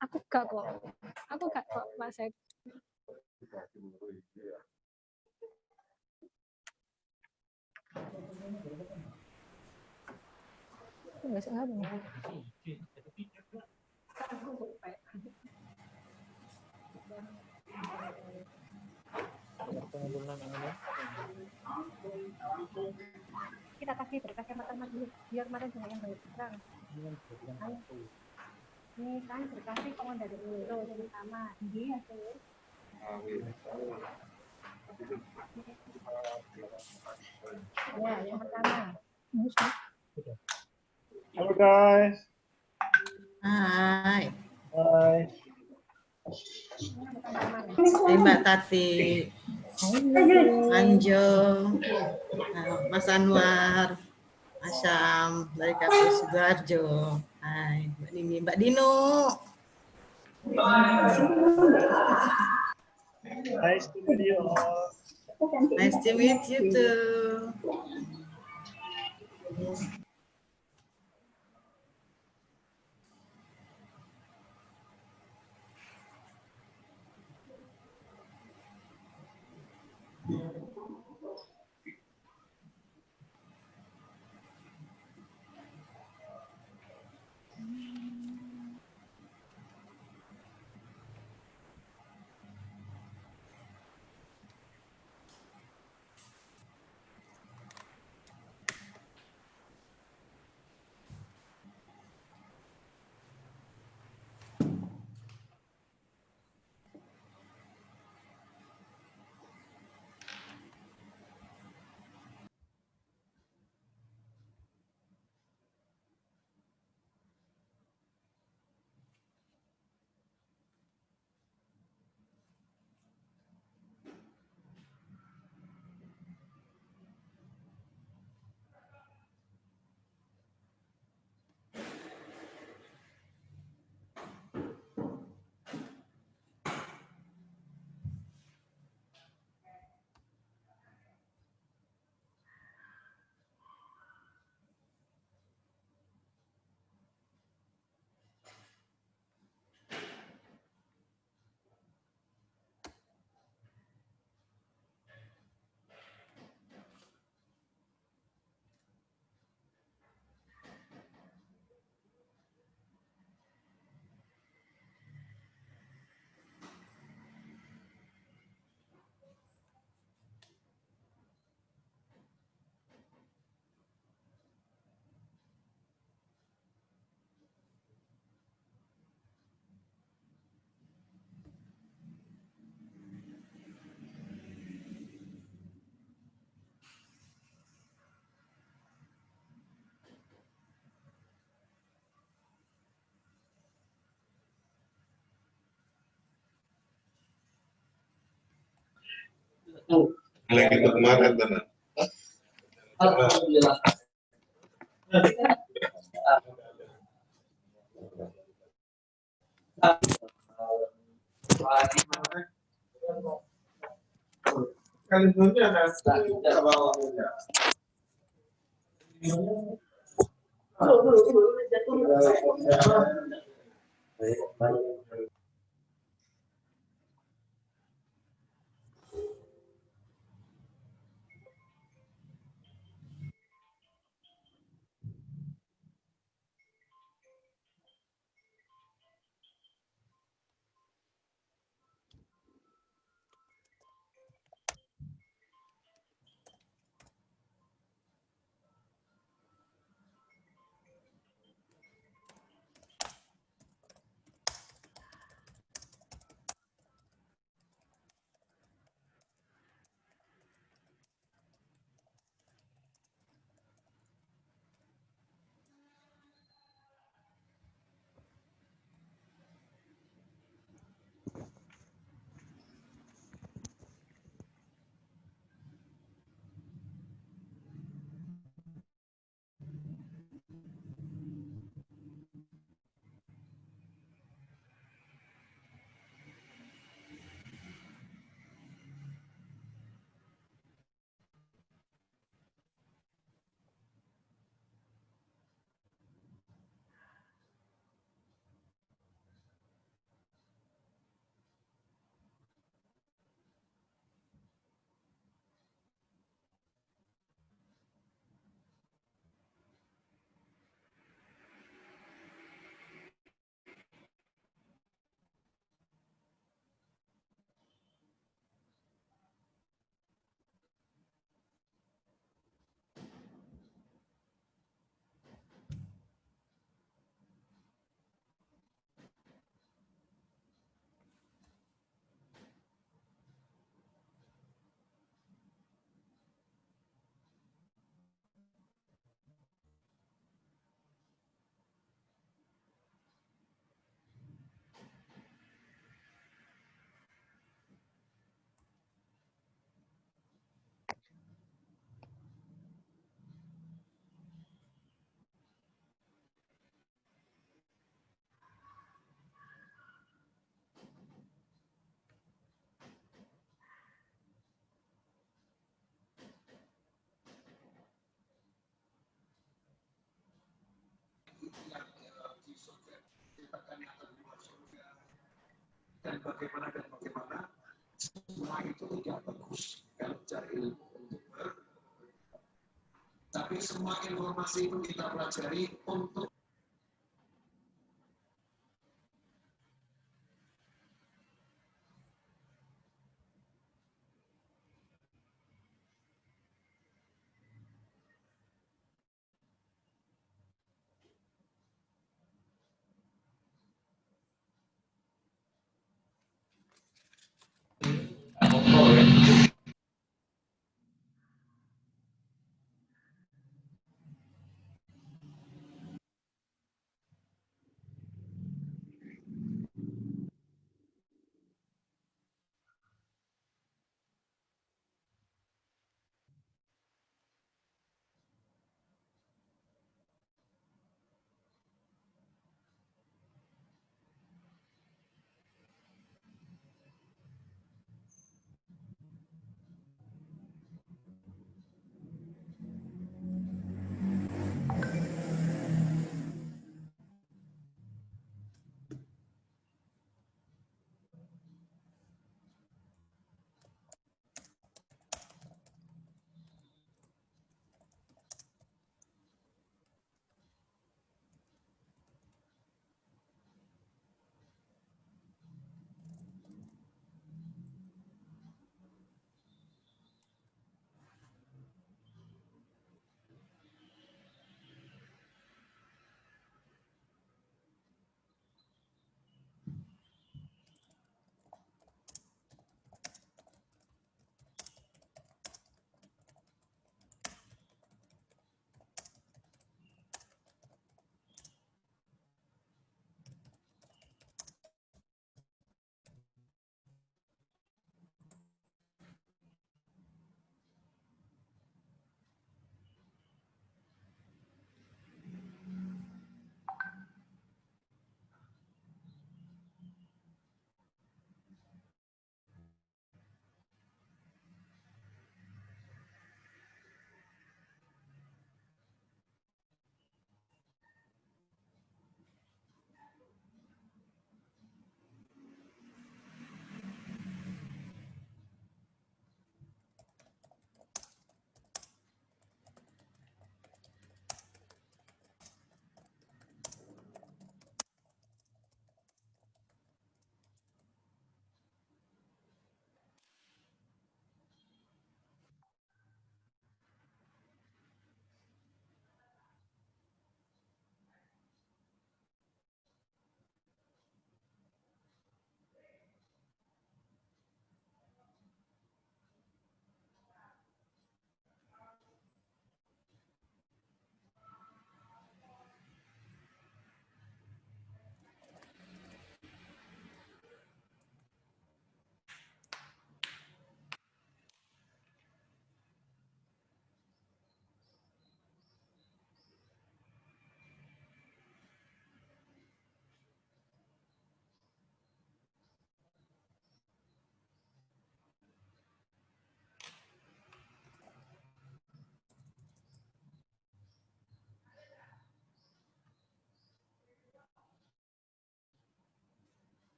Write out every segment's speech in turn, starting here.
Aku gak kok Mas Ed. Enggak sih ngabung. Kita kasih berkasnya makan dulu biar kemarin cuma yang baik terang. Ini kan berkasnya kamu dari dulu jadi sama. Iya tuh. Ya, yang pertama. Halo guys. Hai. Hai. Hai Mbak Tati. Anjo. Mas Anwar. Mas Syam dari KPU Sidoarjo. Hai, Mbak Nini, Mbak Dino. Nice to meet you all. Nice to meet you too. Lagi kemarin teman. Alhamdulillah.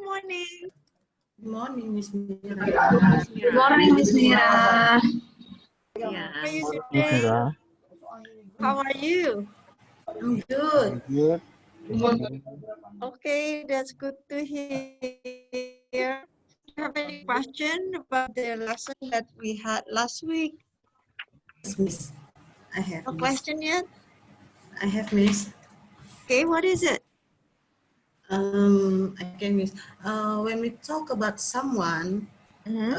morning. Good morning, Miss Mira. Good morning, Miss Mira. Yeah. How are you Miss today? Mira. How are you? I'm good. Good. Okay, that's good to hear. Do you have any question about the lesson that we had last week? Yes, Miss. I have, No Miss. question yet? I have, Miss. Okay, what is it? Okay, Miss. When we talk about someone, Mhm.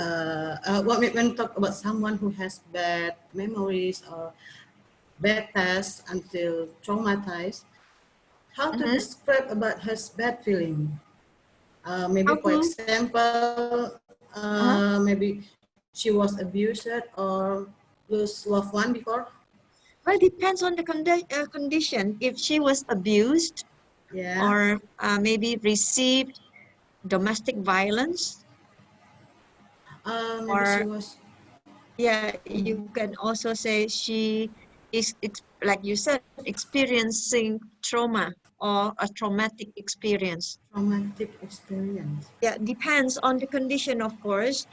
when we talk about someone who has bad memories or bad past until traumatized, how to Mhm. describe about her bad feeling? Maybe, How for to? example, maybe she was abused or lose loved one before. Well, it depends on the condition. If she was abused Yeah. or maybe received domestic violence, Maybe she or was. yeah, you can also say she is, like you said, experiencing trauma or a traumatic experience. Traumatic experience. Yeah, depends on the condition, of course.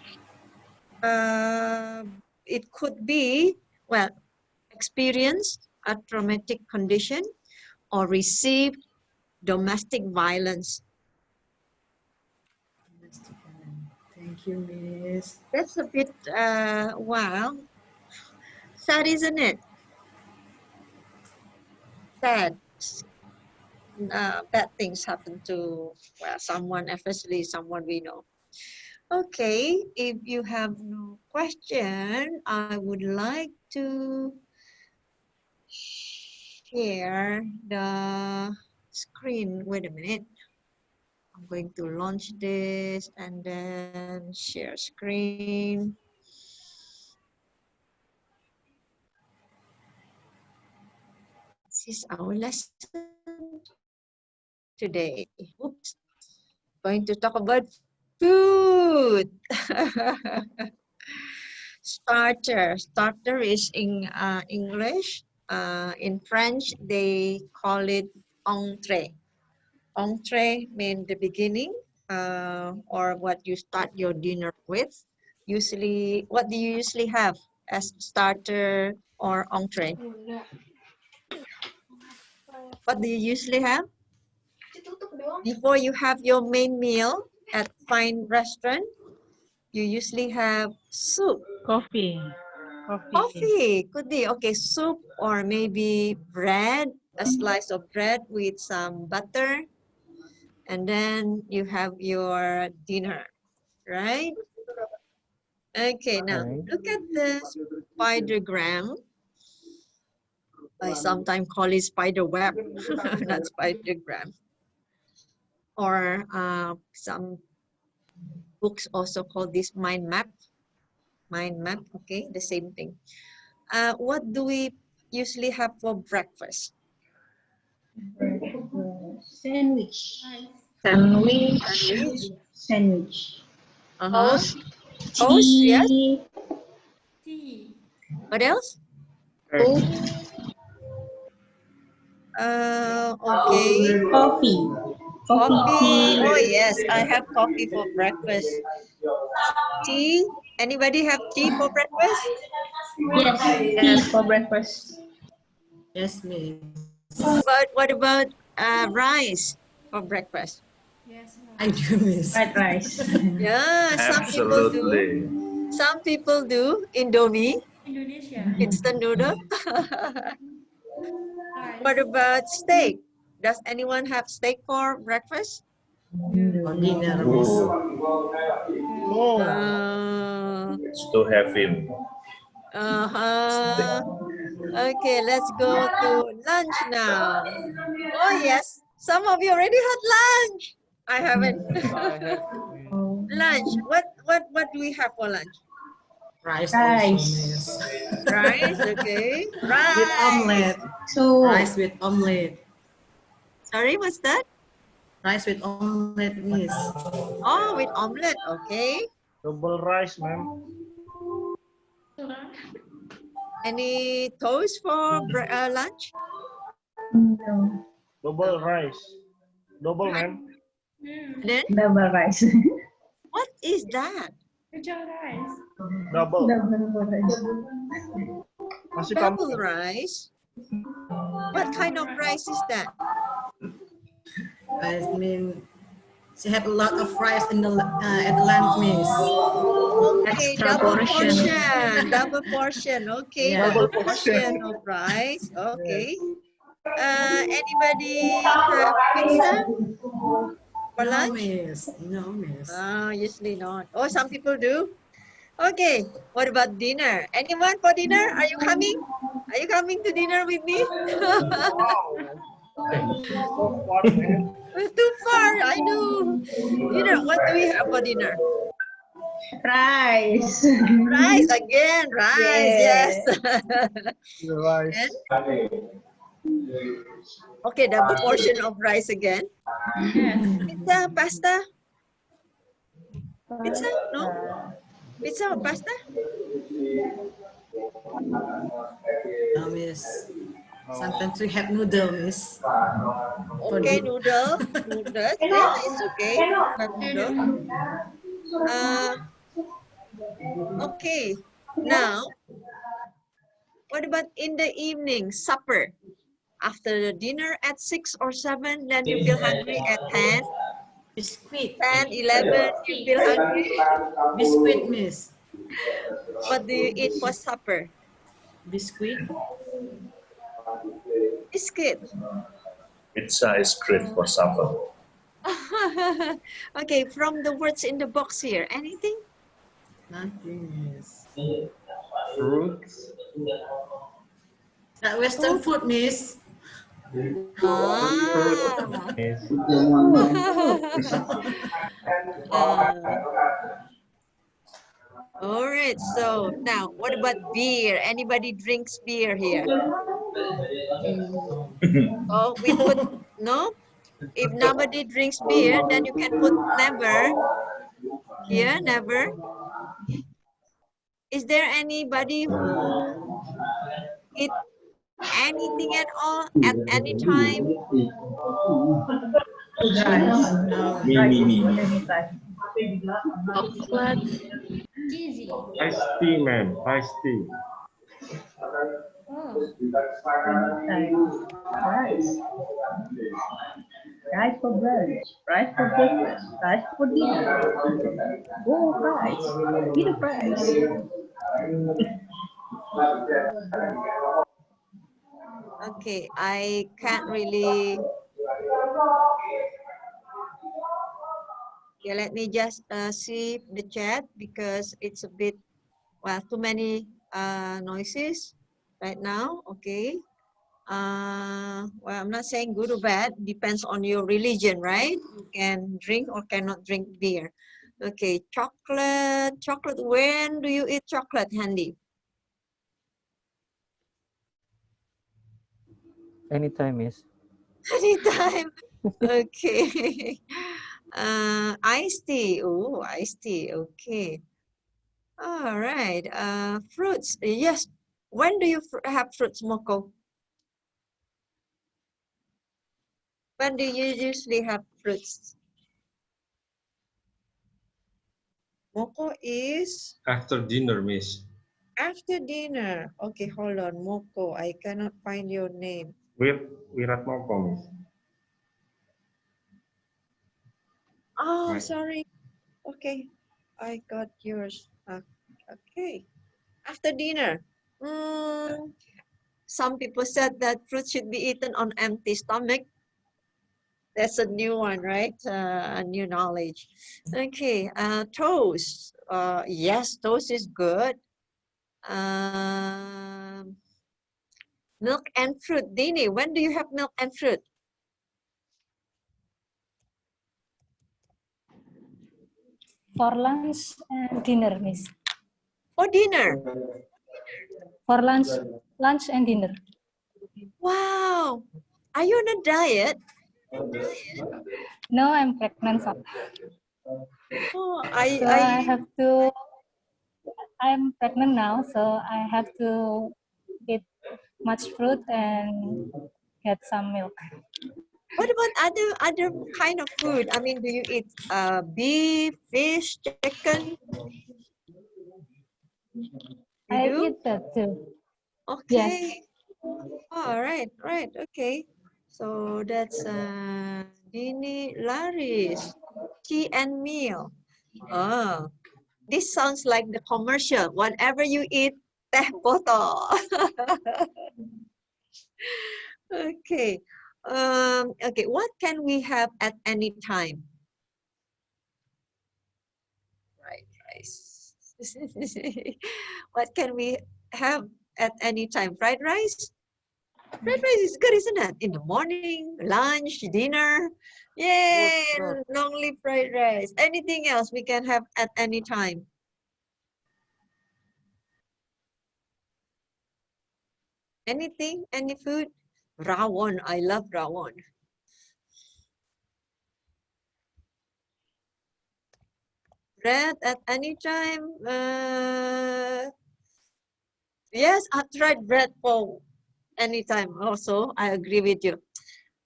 It could be, well, experience a traumatic condition or received domestic violence. Thank you, Miss. That's a bit, wow, sad, isn't it? Sad. Bad things happen to, well, someone, especially someone we know. Okay, if you have no question, I would like to share the screen. Wait a minute. I'm going to launch this and then share screen. This is our lesson today. Oops. Going to talk about food. Starter. Starter is in English. In French, they call it entrée. Entrée means the beginning, or what you start your dinner with. Usually, what do you usually have as starter or entrée? What do you usually have? Before you have your main meal at fine restaurant, you usually have soup. Coffee. Coffee, could be. Okay, soup or maybe bread, a slice of bread with some butter. And then you have your dinner, right? Okay, now Okay. look at the spidergram. I sometimes call it spider web, not spidergram. Or some books also call this mind map. Mind map, okay, the same thing. What do we usually have for breakfast? Sandwich. Sandwich. Sandwich. Uh-huh. Toast, yes. What else? Okay. Coffee. Coffee. Oh, yes, I have coffee for breakfast. Tea. Anybody have tea for breakfast? Yes, tea Yes. for breakfast. Yes, Miss. What about rice for breakfast? I do, Miss. Fried rice. Yeah, some people do. Some people do. Indomie, instant noodle. What about steak? Does anyone have steak for breakfast? For dinner, Miss. No. It's too heavy. Uh-huh. Okay, let's go to lunch now. Oh, yes. Some of you already had lunch. I haven't. Lunch. What do we have for lunch? Rice also, Rice. Miss. Rice, okay. With Rice. omelette. So, Rice with omelette. Sorry, what's that? Rice with omelette, Miss. Oh, with omelette, okay. Double rice, ma'am. Any toast for lunch? no. Double rice. Double, ma'am. Then Double rice. what is that? rice. Double. Double rice. Nasi Double campur. rice. What kind of rice is that? I mean, she had a lot of rice in the at lunch, miss. Okay, Extra double portion. portion. Double portion. Okay, Yeah. double Double portion. portion of rice. Okay. Anybody have pizza for No, lunch? miss. No, miss. Usually not. Oh, some people do. Okay. What about dinner? Anyone for dinner? Are you coming? Are you coming to dinner with me? So far, man. Too far. I know. Dinner. What do we have for dinner? Rice. Rice again. Rice. Yes. The rice. And okay, double portion of rice again. Pizza, pasta. Pizza? No. Pizza or pasta? No, miss. Sometimes we have noodle, miss. Okay, noodle. Noodles. Yeah, it's okay. Have noodle. Okay. Now, what about in the evening, supper? After the dinner at 6 or 7, then you feel hungry at 10, Biscuit. 10, 11, you feel hungry. Biscuit, miss. What do you eat for supper? Biscuit. Biscuit. Pizza is great for supper. Okay, from the words in the box here, anything? Nothing, miss. Fruits. That Western food, miss. Ah. Yes. All right, so now what about beer? Anybody drinks beer here? Oh, we put no? If nobody drinks beer, then you can put never here, never. Is there anybody who eat anything at all at any time? No. Chocolate. Iced tea, man. Iced tea. Rice. Rice for brunch. Rice for breakfast. Rice for dinner. Oh, rice. Eat a rice. Okay, I can't really. Yeah, let me just see the chat because it's a bit, well, too many noises right now. Okay. Well, I'm not saying good or bad. Depends on your religion, right? You can drink or cannot drink beer. Okay, chocolate. Chocolate. When do you eat chocolate, Handy? Anytime, miss. Anytime. Okay. Iced tea. Oh, iced tea. Okay. All right. Fruits. Yes. When do you have fruits, Moko? When do you usually have fruits? Moko is After dinner, miss. after dinner. Okay, hold on, Moko. I cannot find your name. Wirat Moko, miss. Oh, Right. sorry. Okay, I got yours. Okay, after dinner. Some people said that fruit should be eaten on empty stomach. That's a new one, right? A new knowledge. Okay, toast. Yes, toast is good. Milk and fruit. Dini, when do you have milk and fruit? For lunch and dinner, miss. For dinner. For lunch and dinner. Wow. Are you on a diet? No, I'm pregnant, so Oh, I have to. I'm pregnant now, so I have to eat much fruit and get some milk. What about other kind of food? I mean, do you eat beef, fish, chicken? You I do? eat that too. Yes. Okay. All right, right, okay. So that's Dini Laris, tea and meal. Oh, this sounds like the commercial. Whatever you eat, teh botol. Okay. Okay, what can we have at any time? Right, rice. What can we have at any time? Fried rice? Fried rice is good, isn't it? In the morning, lunch, dinner. Yay! Long live fried rice. Anything else we can have at any time? Anything? Any food? Rawon. I love rawon. Bread at any time? Yes, I've tried bread for anytime also. I agree with you.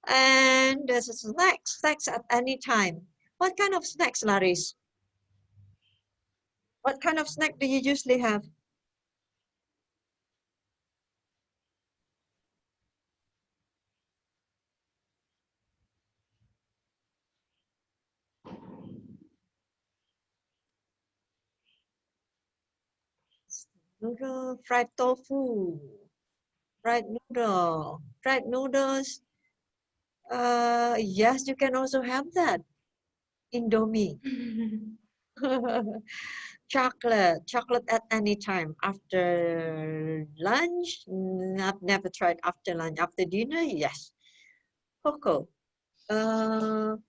And there's snacks at any time. What kind of snacks, Laris? What kind of snack do you usually have? Noodle, fried tofu, fried noodle, fried noodles. Yes, you can also have that. Indomie. Chocolate at any time. After lunch, I've never tried after lunch. After dinner, yes. Cocoa.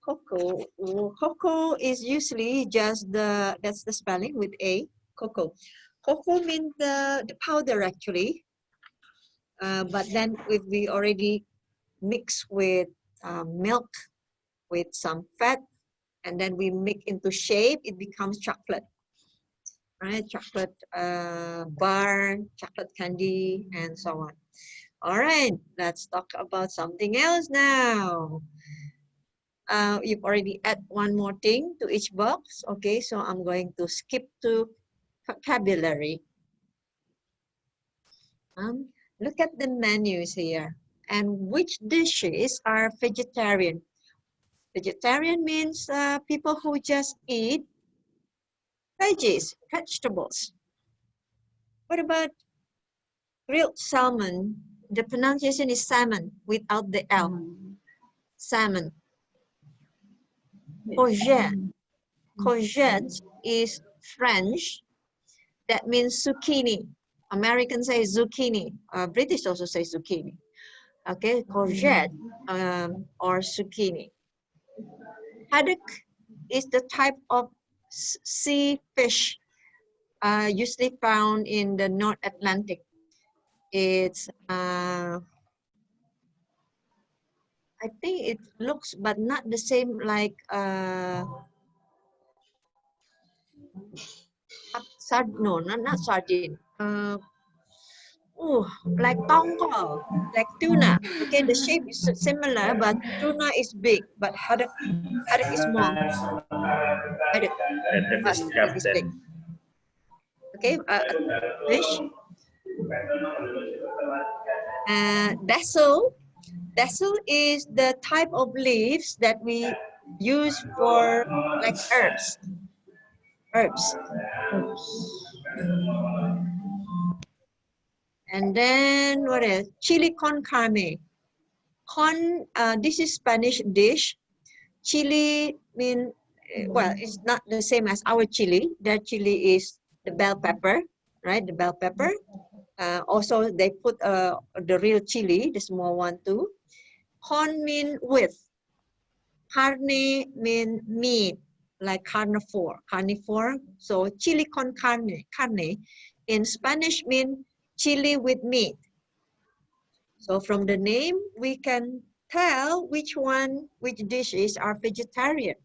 Cocoa is usually just that's the spelling with A, cocoa. Cocoa means the powder actually, but then if we already mix with milk with some fat, and then we make into shape, it becomes chocolate, right? Chocolate bar, chocolate candy, and so on. All right, let's talk about something else now. You've already add one more thing to each box. Okay, so I'm going to skip to vocabulary. Look at the menus here. And which dishes are vegetarian? Vegetarian means people who just eat veggies, vegetables. What about grilled salmon? The pronunciation is salmon without the L. Salmon. Courgette. Courgette is French. That means zucchini. Americans say zucchini. British also say zucchini. Okay, courgette or zucchini. Haddock is the type of sea fish usually found in the North Atlantic. It's, I think it looks, but not the same like no, not sardine. Like tongkol, like tuna. Okay, the shape is similar, but tuna is big, but haddock is small. Haddock, And that is it is big. captain. Okay, fish. Basil is the type of leaves that we use for like herbs. And then what else? Chili con carne. This is Spanish dish. Chili mean, well, it's not the same as our chili. Their chili is the bell pepper, right? The bell pepper. Also, they put the real chili, the small one too. Con mean with. Carne mean meat, like carnivore. So chili con carne in Spanish mean chili with meat. So from the name, we can tell which dishes are vegetarian.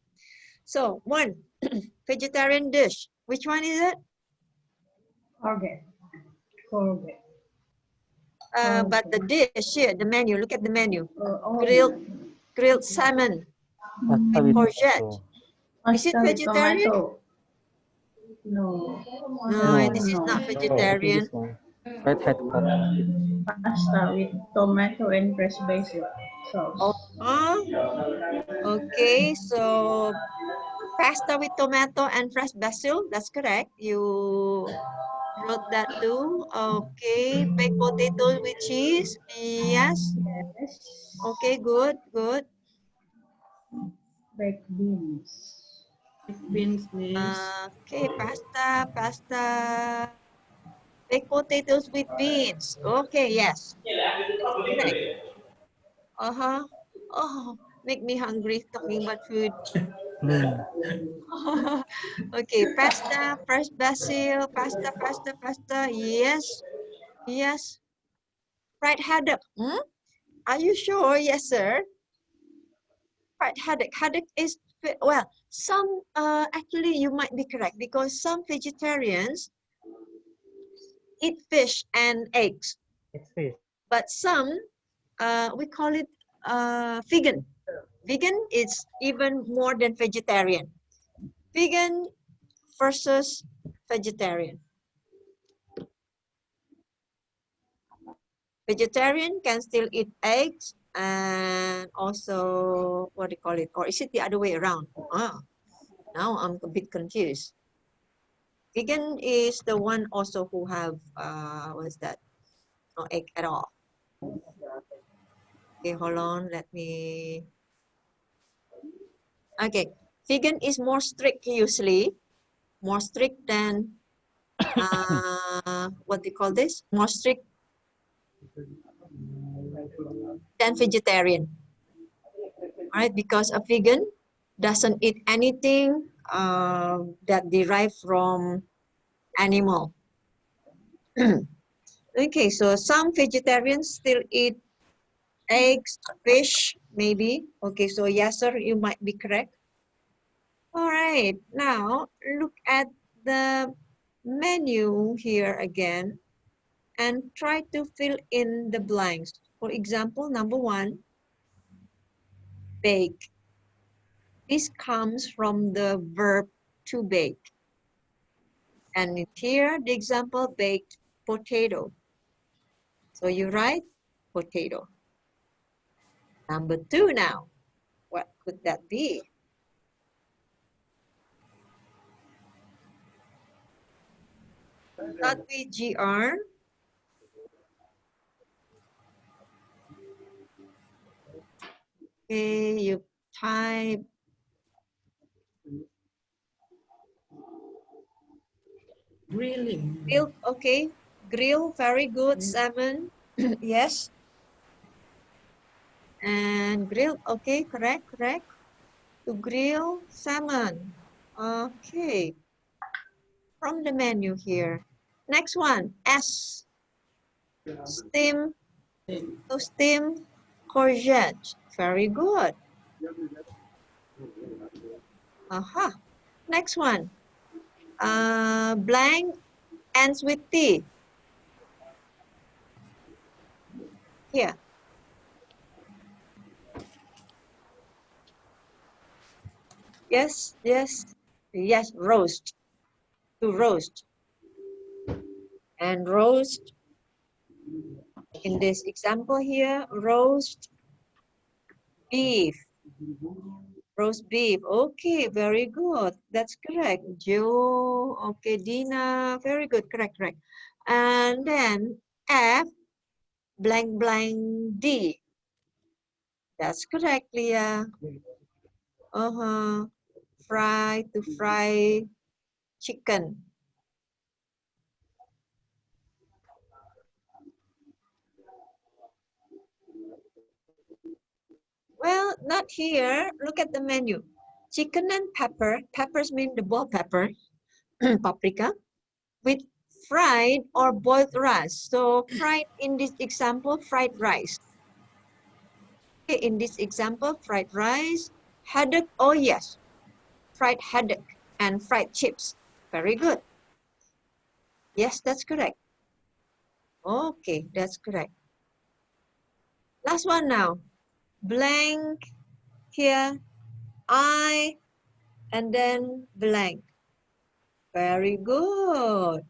So one, vegetarian dish. Which one is it? Courgette. But the dish here, the menu, look at the menu. Oh, Grilled, grilled salmon Pasta with with courgette. tomato. Is it Pasta with vegetarian? tomato. No. No, No. this is not Oh, vegetarian. this one. Redhead pasta. Pasta with tomato and fresh basil sauce. Okay, so pasta with tomato and fresh basil. That's correct. You wrote that too. Okay, baked potatoes with cheese. Yes. Yes. Okay, good, good. Baked beans. Beans, miss. Okay, pasta, baked potatoes with beans. Okay, yes, that's correct. Uh-huh. Oh, make me hungry talking about food. Mm. Okay, pasta, fresh basil, pasta. Yes, yes. Fried haddock. Hmm? Are you sure? Yes, sir. Fried haddock. Haddock is, well, some, actually you might be correct because some vegetarians eat fish and eggs, It's fish. but some, we call it vegan. Vegan is even more than vegetarian. Vegan versus vegetarian. Vegetarian can still eat eggs and also, what do you call it? Or is it the other way around? Ah, now I'm a bit confused. Vegan is the one also who have, what is that? No egg at all. Okay, hold on, let me. Okay, vegan is more strict usually, more strict than, what do you call this? More strict than vegetarian. All right, because a vegan doesn't eat anything that derived from animal. Okay, so some vegetarians still eat eggs, fish, maybe. Okay, so yes, sir, you might be correct. All right, now look at the menu here again and try to fill in the blanks. For example, number 1, bake. This comes from the verb to bake. And here, the example, baked potato. So you write potato. Number 2 now. What could that be? Start with GR. Okay, you type Grilling. grill. Okay, grill. Very good. Salmon. Yes. And grill. Okay, correct, correct. To grill salmon. Okay, from the menu here. Next one, S. Steam. To steam courgette. Very good. Aha. Next one. Blank ends with T. Here. Yes, yes, yes, roast. To roast. And roast, in this example here, roast beef. Roast beef. Okay, very good. That's correct. Joe, okay, Dina, very good. Correct, correct. And then F, blank, blank, D. That's correct, Leah. Fry, to fry chicken. Well, not here. Look at the menu. Chicken and pepper. Peppers mean the bell pepper, paprika, with fried or boiled rice. So fried in this example, fried rice. Okay, in this example, fried rice, haddock. Oh yes, fried haddock and fried chips. Very good. Yes, that's correct. Okay, that's correct. Last one now. Blank here, I, and then blank. Very good.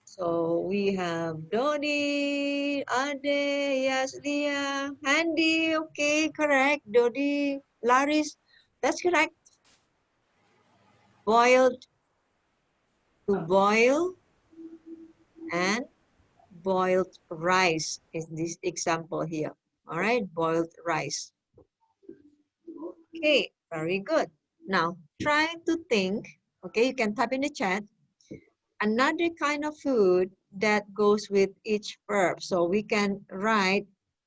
So we have Dodi, Ade, yes, Leah, Handy, okay, correct. Dodi, Laris, that's correct. Boiled, to boil, and boiled rice is this example here. All right, boiled rice. Okay, very good. Now, try to think, okay, you can type in the chat, another kind of food that goes with each verb. So we can write,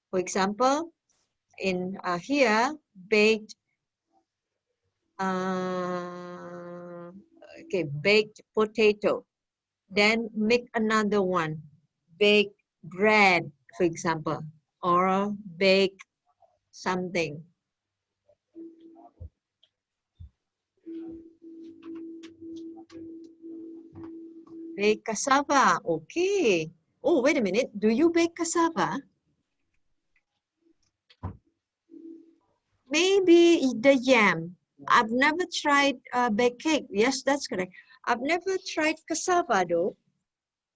for example, in here, baked, okay, baked potato. Then make another one, bake bread, for example, or bake something. Bake cassava, okay. Oh, wait a minute, do you bake cassava? Maybe the yam. I've never tried bake cake. Yes, that's correct. I've never tried cassava though.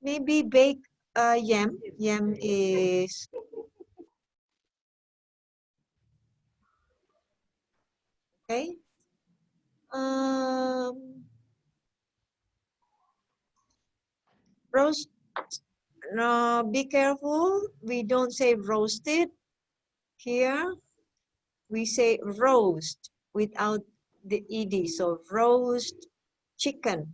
Maybe bake yam. Yam is okay. Roast. No, be careful. We don't say roasted here. We say roast without the ed. So roast chicken.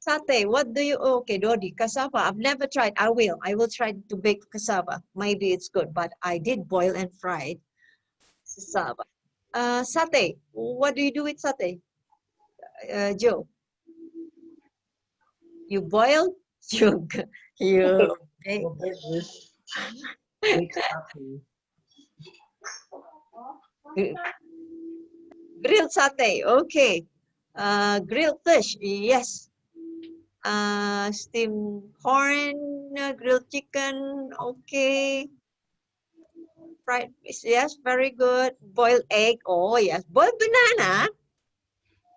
Satay, what do you, okay, Dodi, cassava, I've never tried, I will try to bake cassava. Maybe it's good, but I did boil and fry cassava. Satay, what do you do with satay? Joe? You boil, you, you bake. Grilled satay, okay. Grilled fish, yes. Steamed corn, grilled chicken, okay. Fried fish, yes, very good. Boiled egg, oh yes. Boiled banana.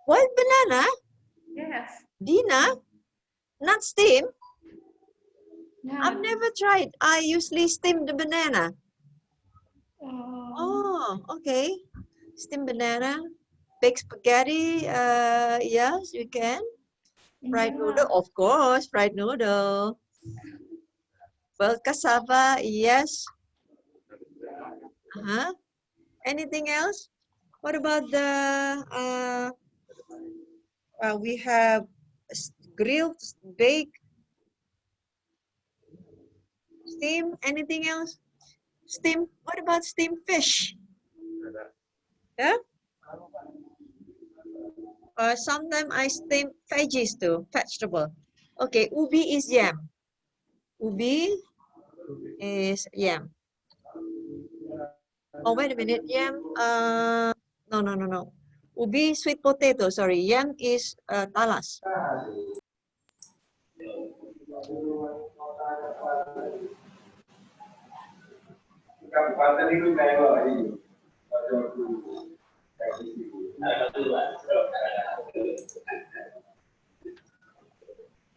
Boiled banana? Yes. Dina? Not steam? Yeah. I've never tried. I usually steam the banana. Um, Oh, okay. Steamed banana. Baked spaghetti, yes, you can. Fried yeah. noodle, of course, fried noodle. Well, cassava, yes. Anything else? What about the, we have grilled, baked, steam, anything else? Steam, what about steamed fish? Yeah? Sometimes I steam veggies too, vegetable. Okay, ubi is yam. Ubi is yam. Oh, wait a minute, yam, no. Ubi, sweet potato, sorry. Yam is talas.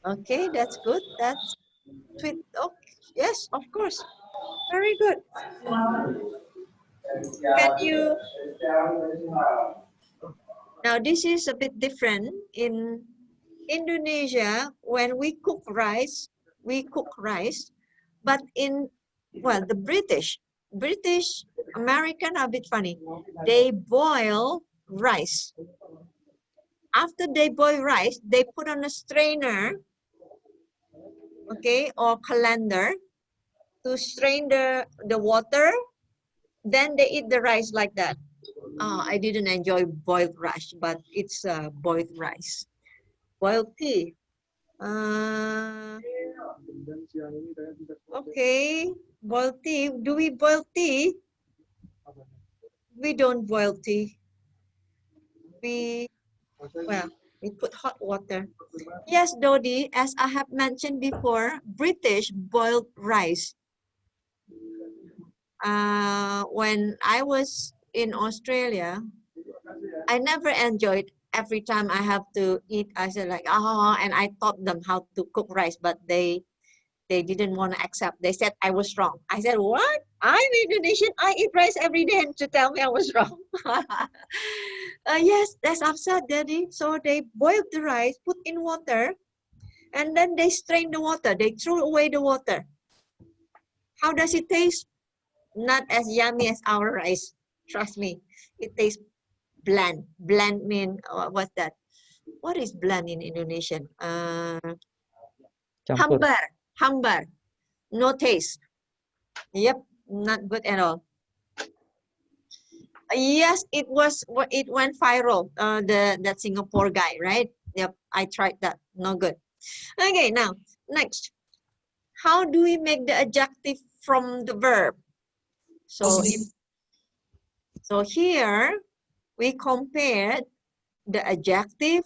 Okay, that's good. That's sweet. Oh, yes, of course. Very good. Can you? Now, this is a bit different. In Indonesia, when we cook rice, but in, well, the British, American are a bit funny. They boil rice. After they boil rice, they put on a strainer, okay, or colander to strain the water. Then they eat the rice like that. I didn't enjoy boiled rice, but it's boiled rice. Boiled tea. Okay, boiled tea. Do we boil tea? We don't boil tea. Well, We put hot water. Yes, Dodi, as I have mentioned before, British boiled rice. When I was in Australia, I never enjoyed every time I have to eat. I said like, and I taught them how to cook rice, but they didn't want to accept. They said I was wrong. I said, what? I'm Indonesian. I eat rice every day, and to tell me I was wrong. Yes, that's upset, Daddy. So they boiled the rice, put in water, and then they strain the water. They threw away the water. How does it taste? Not as yummy as our rice. Trust me. It tastes bland. Bland mean, what's that? What is bland in Indonesian? Campur. Hambar. Hambar. No taste. Yep, not good at all. Yes, it went viral. That Singapore guy, right? Yep, I tried that. No good. Okay, now next. How do we make the adjective from the verb? So here we compared the adjective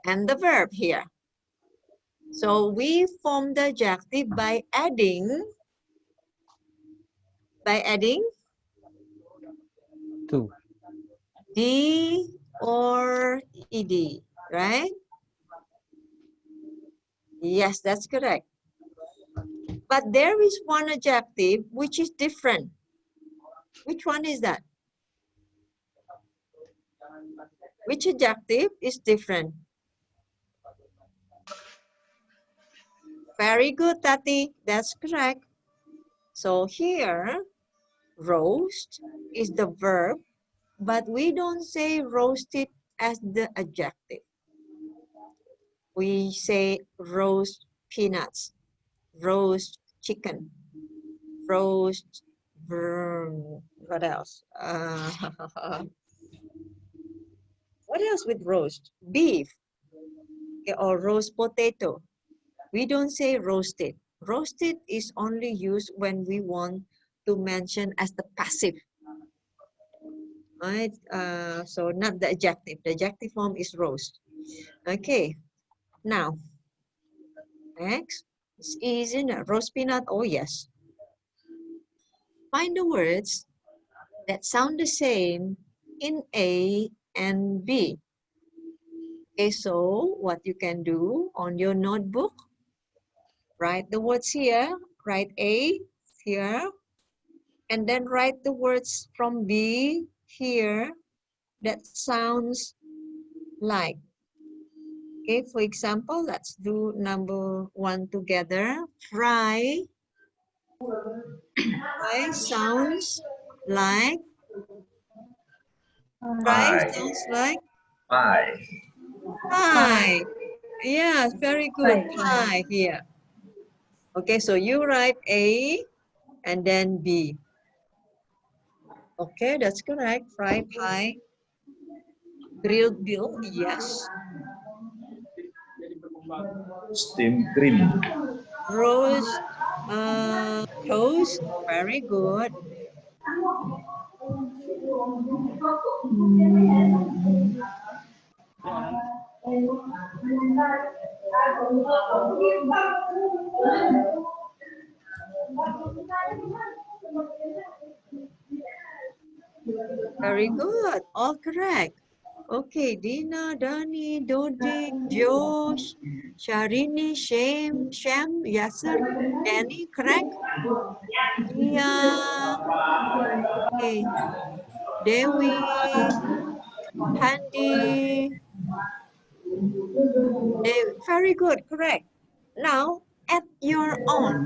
and the verb here. So we form the adjective by adding Two. D or ed, right? Yes, that's correct. But there is one adjective which is different. Which one is that? Which adjective is different? Very good, Tati. That's correct. So here, roast is the verb, but we don't say roasted as the adjective. We say roast peanuts, roast chicken, roast, what else? What else with roast? Beef, okay, or roast potato. We don't say roasted. Roasted is only used when we want to mention as the passive. Right? So not the adjective. The adjective form is roast. Okay. Now, next. It's easy. Roast peanut. Oh, yes. Find the words that sound the same in A and B. Okay, so what you can do on your notebook, write the words here, write A here, and then write the words from B here that sounds like. Okay, for example, let's do number 1 together. Fry. Fry sounds like. Fry Pie. sounds like Pie. pie. Yes, very good. Pie here. Okay, so you write A and then B. Okay, that's correct. Fried pie. Grilled veal, yes. Steamed cream. Roast toast, very good. Very good, all correct. Okay, Dina, Dani, Dodi, Josh, Sharini, Shem, Yasser, Danny, correct? Dia, okay, Dewi, Handy, Dewi, very good, correct. Now, add your own.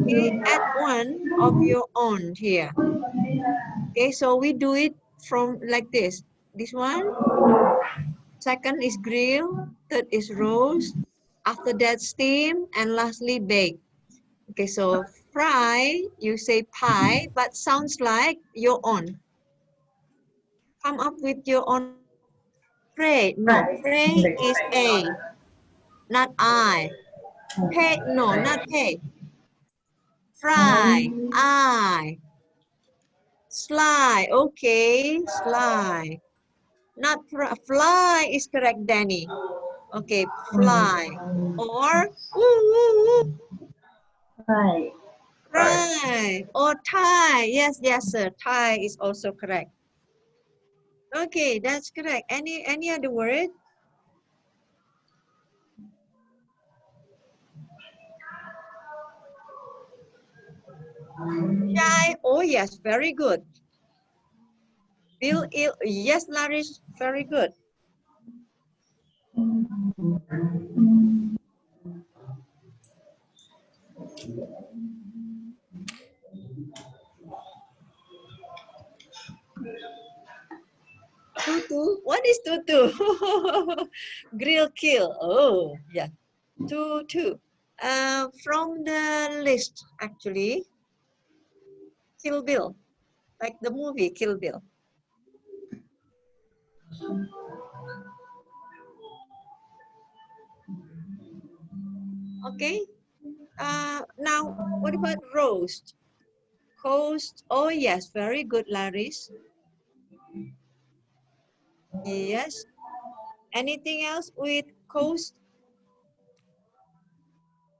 Okay, add one of your own here. Okay, so we do it from like this. This one, second is grill, third is roast, after that steam, and lastly bake. Okay, so fry, you say pie, but sounds like your own. Come up with your own. Pray, no, pray is A, not I. Pay, no, not pay. Fry, I. Sly, okay, sly. Not fly is correct, Danny. Okay, fly. Or woo, woo, woo, Right. cry. Or tie. Yes, yes, sir. Tie is also correct. Okay, that's correct. Any other word? Shy. Oh yes, very good. Feel ill. Yes, Larish, very good. Tutu. What is tutu? Grill kill. Oh, yeah. Tutu. From the list, actually, Kill Bill, like the movie Kill Bill. Okay. Now, what about roast? Coast. Oh, yes. Very good, Laris. Yes. Anything else with coast?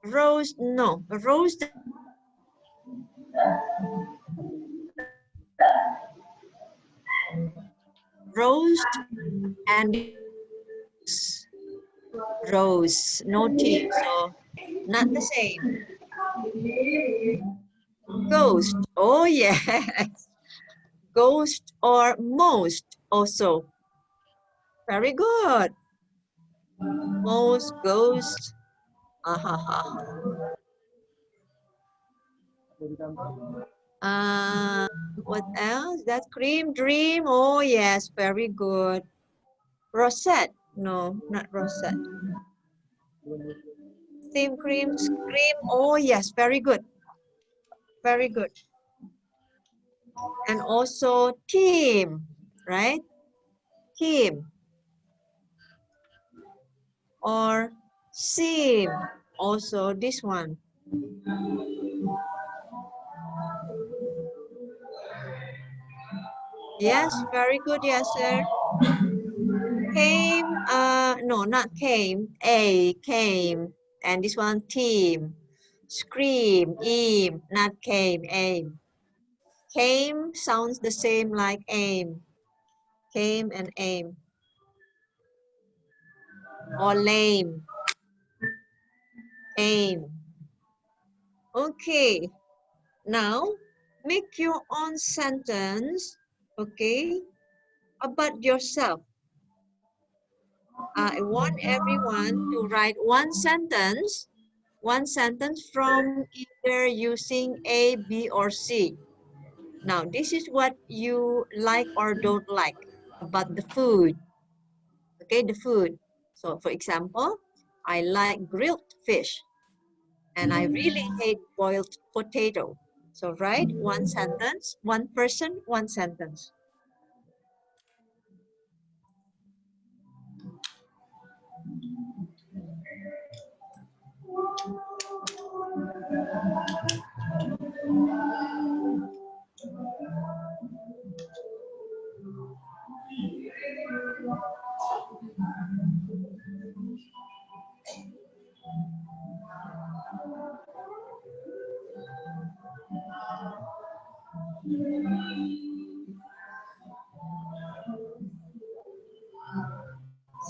Roast. No. Roast. Roast and rose. No T. So, not the same. Ghost. Oh, yes. Ghost or most also. Very good. Most, ghost. What else? That cream, dream. Oh, yes. Very good. Rosette. No, not rosette. Steam cream, scream. Oh, yes. Very good. Very good. And also team, right? Team. Or seam. Also this one. Yes, very good, yes, sir. Came, no, not came. A, came. And this one, team. Scream, aim, not came, aim. Came sounds the same like aim. Came and aim. Or lame. Aim. Okay. Now, make your own sentence, okay, about yourself. I want everyone to write one sentence from either using A, B, or C. Now, this is what you like or don't like about the food. Okay, the food. So, for example, I like grilled fish and I really hate boiled potato. So, write one sentence, one person, one sentence.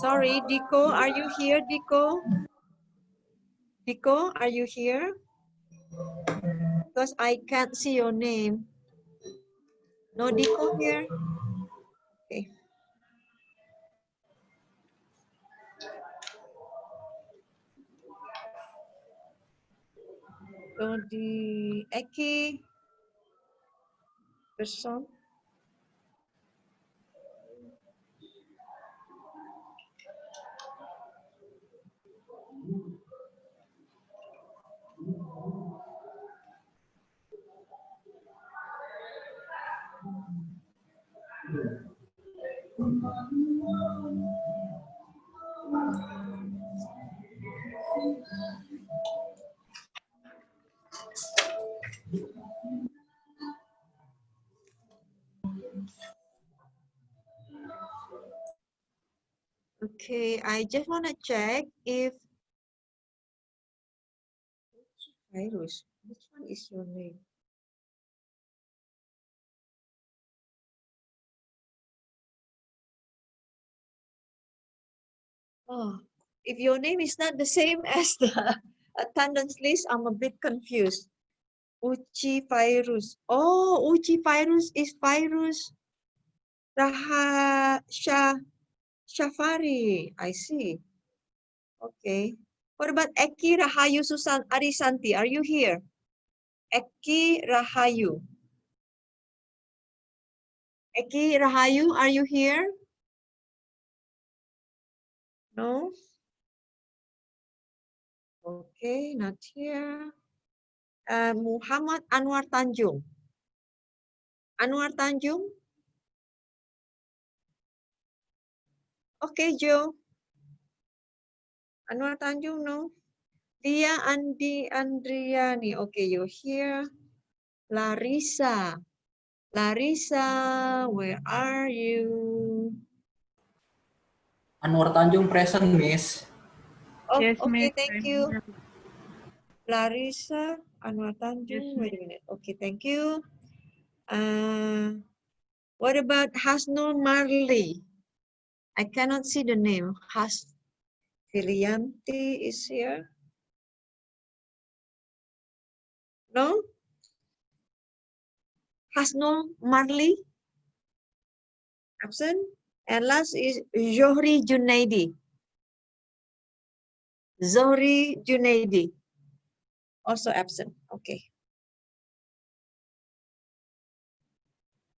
Sorry, Dico, are you here, Dico? Dico, are you here? Because I can't see your name. No Dico here? Okay. So the Eki person. Okay, I just want to check if virus. Which one is your name? Oh, if your name is not the same as the attendance list, I'm a bit confused. Uchi virus. Oh, Uchi virus is virus Shafari. I see. Okay. What about Eki Rahayu Susan Arisanti? Are you here? Eki Rahayu. Eki Rahayu, are you here? No? Okay, not here. Muhammad Anwar Tanjung. Anwar Tanjung? Okay, Joe. Anwar Tanjung, no? Dia Andriani. Okay, you're here. Larissa. Larissa, where are you? Anwar Tanjung present, Miss. Oh, Yes, okay, Miss. thank you. Larissa, Anwar Tanjung. Wait a minute. Okay, thank you. What about Hasnul Marley? I cannot see the name. Filianti is here. No? Hasnul Marley? Absent. And last is Johri Junaidi. Zohri Junaidi. Also absent. Okay.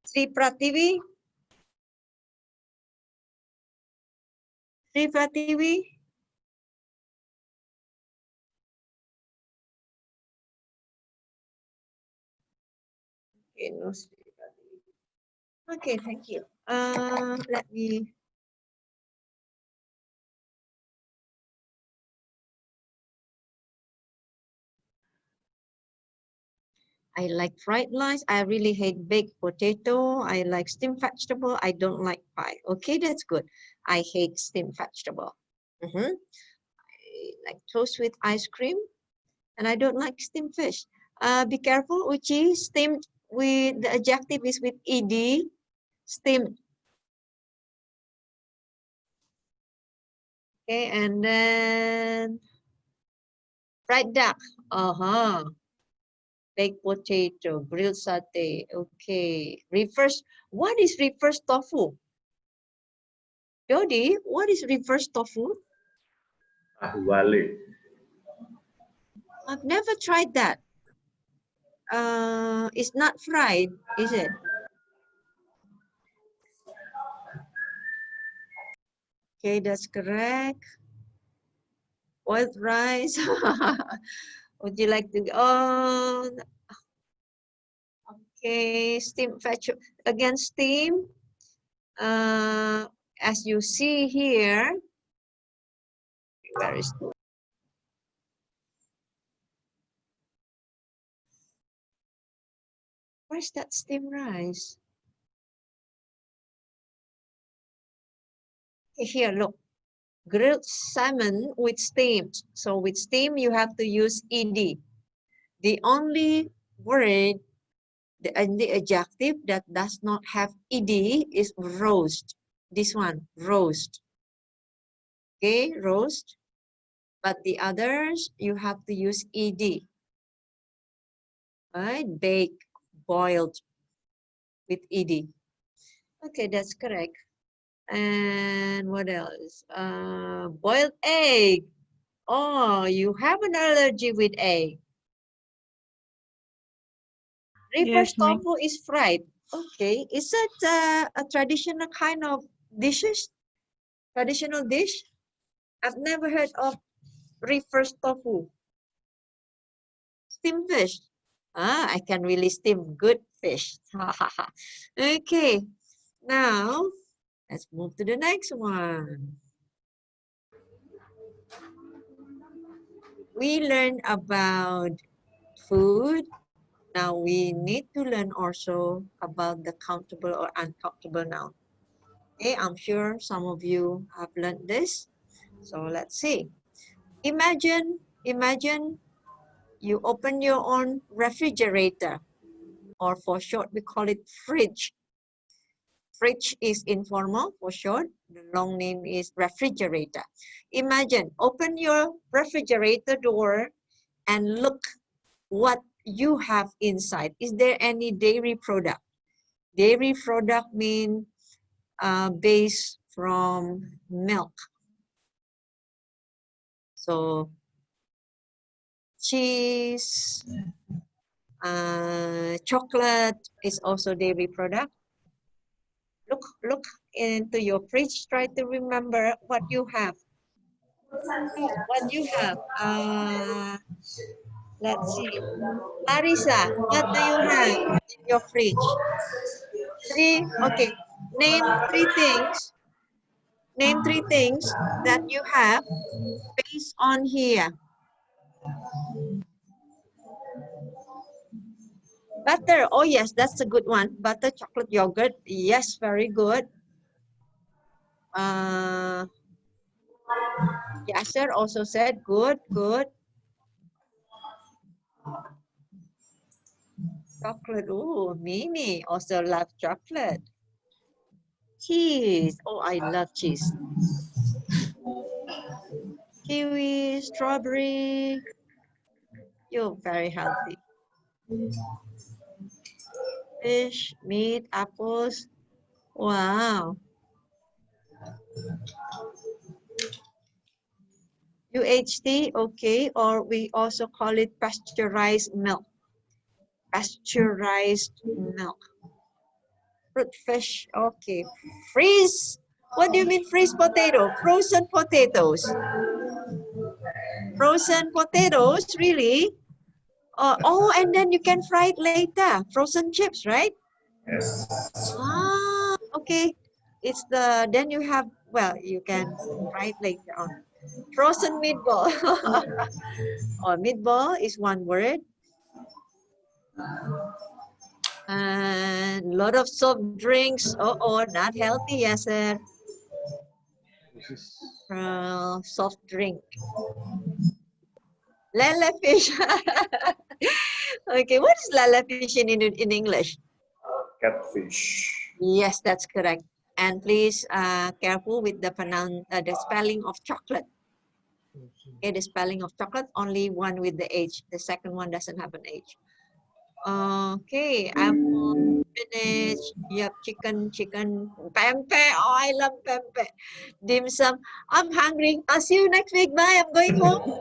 Sri Prativi. Sri Prativi. Okay, no Sri Prativi. Okay, thank you. Let me. I like fried rice. I really hate baked potato. I like steamed vegetable. I don't like pie. Okay, that's good. I hate steamed vegetable. I like toast with ice cream. And I don't like steamed fish. Be careful, Uchi. Steamed with the adjective is with ed. Steamed. Okay, and then fried duck. Baked potato, grilled satay. Okay. Reverse. What is reverse tofu? Jody, what is reverse tofu? Tahu balik. I've never tried that. It's not fried, is it? Okay, that's correct. Boiled rice. Would you like to? Oh, okay. Steam vegetable again. Steam. As you see here, where is? Where's that steam rice? Here, look. Grilled salmon with steam. So with steam, you have to use ed. The only word and the adjective that does not have ed is roast. This one, roast. Okay, roast. But the others, you have to use ed. Right? Bake, boiled with ed. Okay, that's correct. And what else? Boiled egg. Oh, you have an allergy with egg. Reverse Yes, Miss. tofu is fried. Okay, is that a traditional kind of dishes? Traditional dish? I've never heard of reverse tofu. Steamed fish. I can really steam good fish. Okay, now let's move to the next one. We learned about food. Now we need to learn also about the countable or uncountable noun. Okay, I'm sure some of you have learned this. So let's see. Imagine you open your own refrigerator, or for short, we call it fridge. Fridge is informal for short. The long name is refrigerator. Imagine, open your refrigerator door and look what you have inside. Is there any dairy product? Dairy product mean based from milk. So cheese, chocolate is also dairy product. Look into your fridge. Try to remember what you have. What you have? Let's see. Larissa, what do you have in your fridge? Okay. Name three things. Name three things that you have based on here. Butter. Oh yes, that's a good one. Butter, chocolate, yogurt. Yes, very good. Yasser also said good. Chocolate. Oh, Mimi also love chocolate. Cheese. Oh, I love cheese. Kiwi, strawberry. You're very healthy. Fish, meat, apples. Wow. UHT, okay, or we also call it pasteurized milk. Pasteurized milk. Fruit, fish, okay. Freeze. What do you mean freeze potato? Frozen potatoes. Frozen potatoes, really? Oh, and then you can fry it later. Frozen chips, right? Yes. Ah, okay. It's then you have, well, you can fry it later on. Frozen meatball. Or meatball is one word. And a lot of soft drinks. Oh, not healthy, yes, sir. Soft drink. Lele fish. Okay, what is lele fish in English? Catfish. Yes, that's correct. And please careful with the spelling of chocolate. Okay, the spelling of chocolate, only one with the H. The second one doesn't have an H. Okay, apple, spinach, yep, chicken, pempek. Oh, I love pempek. Dim sum. I'm hungry. I'll see you next week. Bye. I'm going home.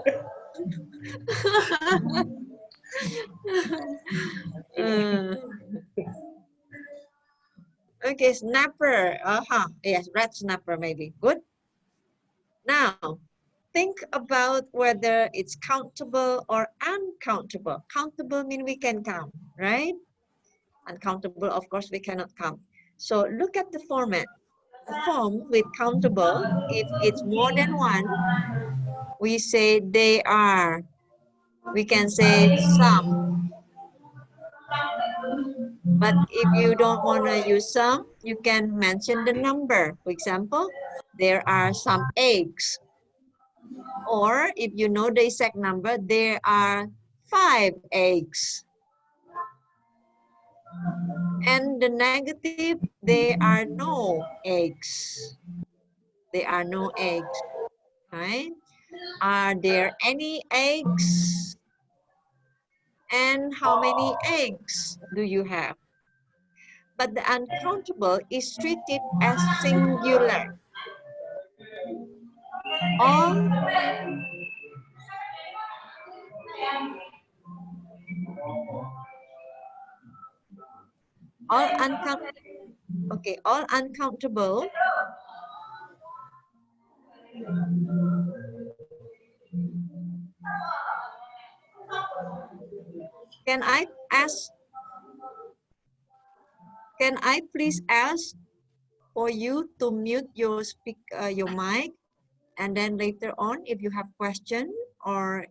Okay, snapper. Yes, red snapper maybe. Good. Now, think about whether it's countable or uncountable. Countable means we can count, right? Uncountable, of course, we cannot count. So look at the format. The form with countable, if it's more than one, we say they are. We can say some. But if you don't want to use some, you can mention the number. For example, there are some eggs. Or if you know the exact number, there are 5 eggs. And the negative, there are no eggs. There are no eggs, right? Are there any eggs? And how many eggs do you have? But the uncountable is treated as singular. All uncountable. Okay, all uncountable. Can I please ask for you to mute your your mic, and then later on, if you have question or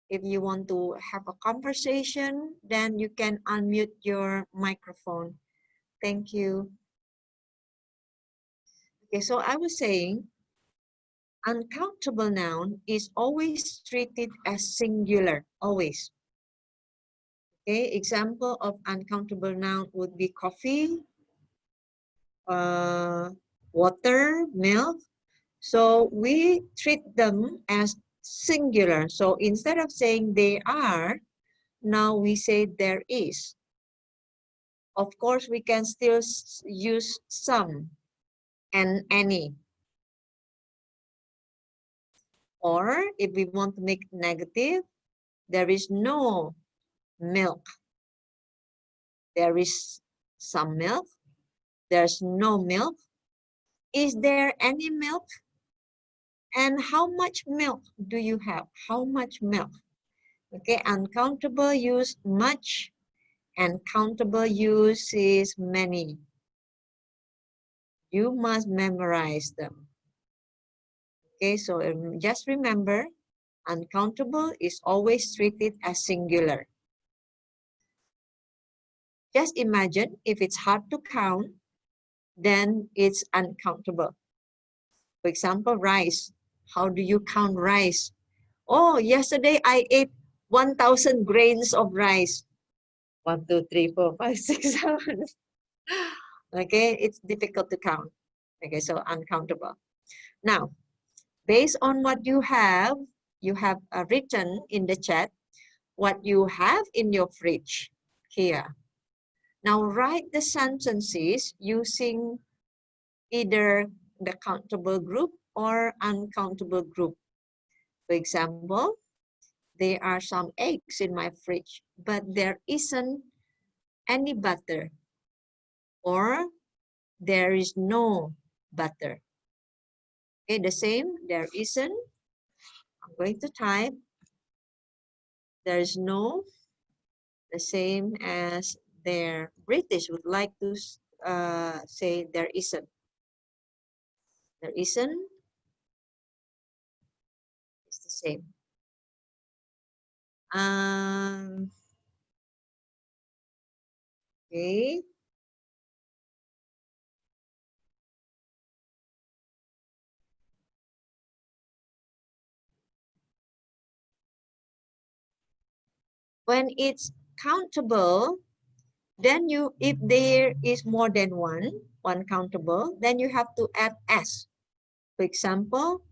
if you want to have a conversation, then you can unmute your microphone. Thank you. Okay, so I was saying uncountable noun is always treated as singular, always. Okay, example of uncountable noun would be coffee, water, milk. So we treat them as singular. So instead of saying they are, now we say there is. Of course, we can still use some and any. Or if we want to make negative, there is no milk. There is some milk. There's no milk. Is there any milk? And how much milk do you have? How much milk? Okay, uncountable use much, and countable use is many. You must memorize them. Okay, so just remember, uncountable is always treated as singular. Just imagine if it's hard to count, then it's uncountable. For example, rice. How do you count rice? Oh, yesterday I ate 1,000 grains of rice. 1, 2, 3, 4, 5, 6, 7. Okay, it's difficult to count. Okay, so uncountable. Now, based on what you have written in the chat, what you have in your fridge here. Now write the sentences using either the countable group or uncountable group. For example, there are some eggs in my fridge, but there isn't any butter, or there is no butter. Okay, the same, there isn't. I'm going to type, there is no, the same as there. British would like to say there isn't. There isn't, it's the same. Okay. When it's countable, then if there is more than one countable, then you have to add s. For example,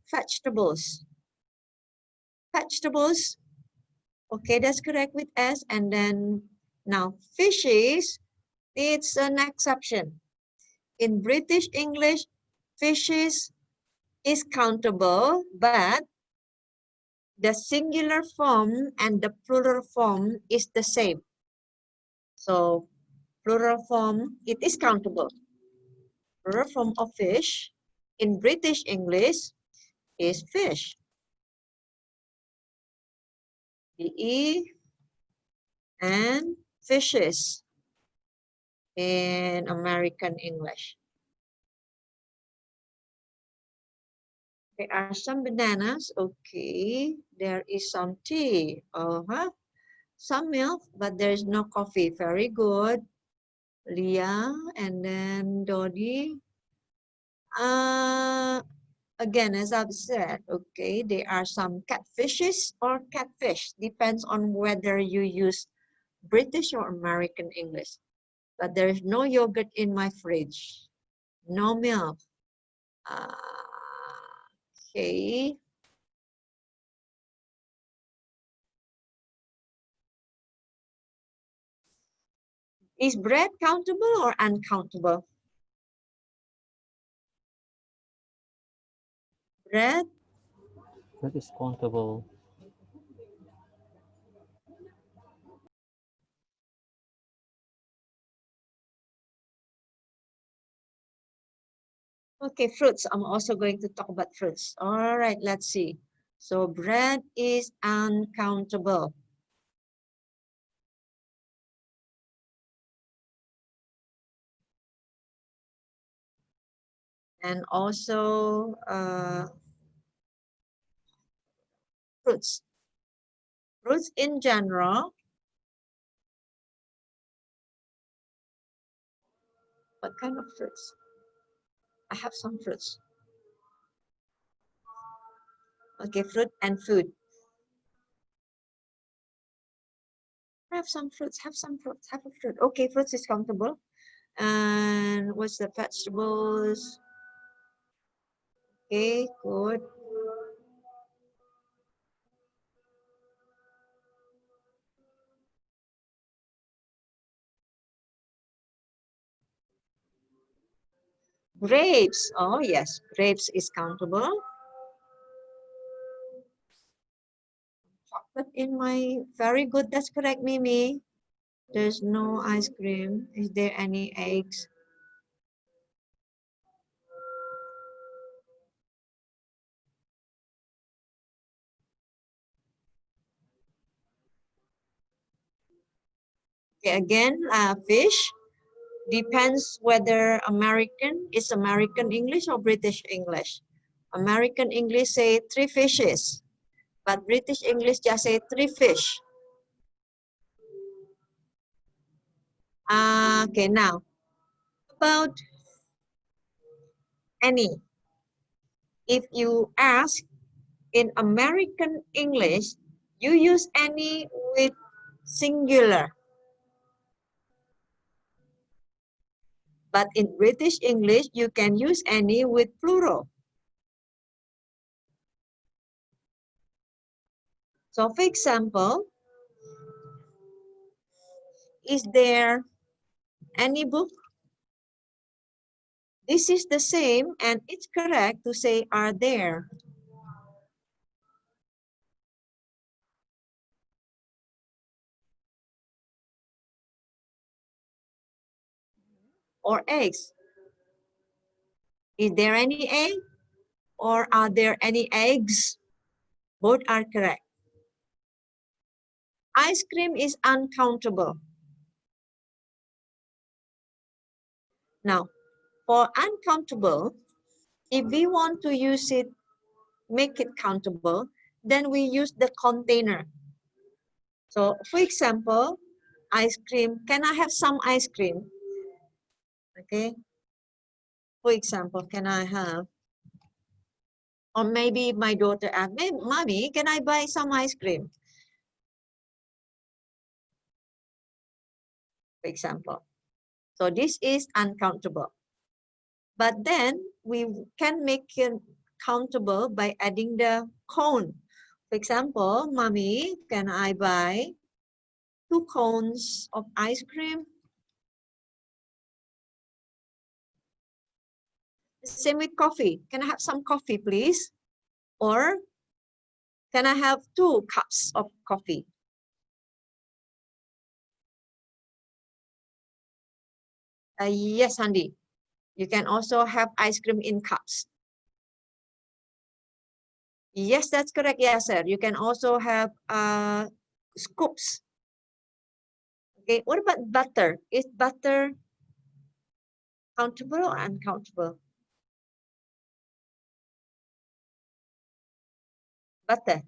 vegetables. Vegetables, okay, that's correct with s. And then now fishes, it's an exception. In British English, fishes is countable, but the singular form and the plural form is the same. So plural form, it is countable. Plural form of fish in British English is fish. E and fishes in American English. There are some bananas. Okay. There is some tea. Some milk, but there is no coffee. Very good. Leah and then Dodi. Again, as I've said, okay, there are some catfishes or catfish. Depends on whether you use British or American English. But there is no yogurt in my fridge. No milk. Okay. Is bread countable or uncountable? Bread? That is countable. Okay, fruits. I'm also going to talk about fruits. All right, let's see. So bread is uncountable. And also fruits. Fruits in general. What kind of fruits? I have some fruits. Okay, fruit and food. Have some fruits, have some fruits, have a fruit. Okay, fruits is countable. And what's the vegetables? Okay, good. Grapes. Oh, yes, grapes is countable. Chocolate in my, very good. That's correct, Mimi. There's no ice cream. Is there any eggs? Okay, again, fish. Depends whether American is American English or British English. American English say 3 fishes, but British English just say 3 fish. Okay, now about any. If you ask in American English, you use any with singular. But in British English, you can use any with plural. So for example, is there any book? This is the same, and it's correct to say are there. Or eggs. Is there any egg? Or are there any eggs? Both are correct. Ice cream is uncountable. Now, for uncountable, if we want to use it, make it countable, then we use the container. So, for example, ice cream, can I have some ice cream? Okay. For example, can I have, or maybe my daughter asked, Mommy, can I buy some ice cream? For example. So this is uncountable. But then we can make it countable by adding the cone. For example, Mommy, can I buy 2 cones of ice cream? Same with coffee. Can I have some coffee, please? Or can I have 2 cups of coffee? Yes, Andy. You can also have ice cream in cups. Yes, that's correct. Yes, sir. You can also have scoops. Okay, what about butter? Is butter countable or uncountable? Butter.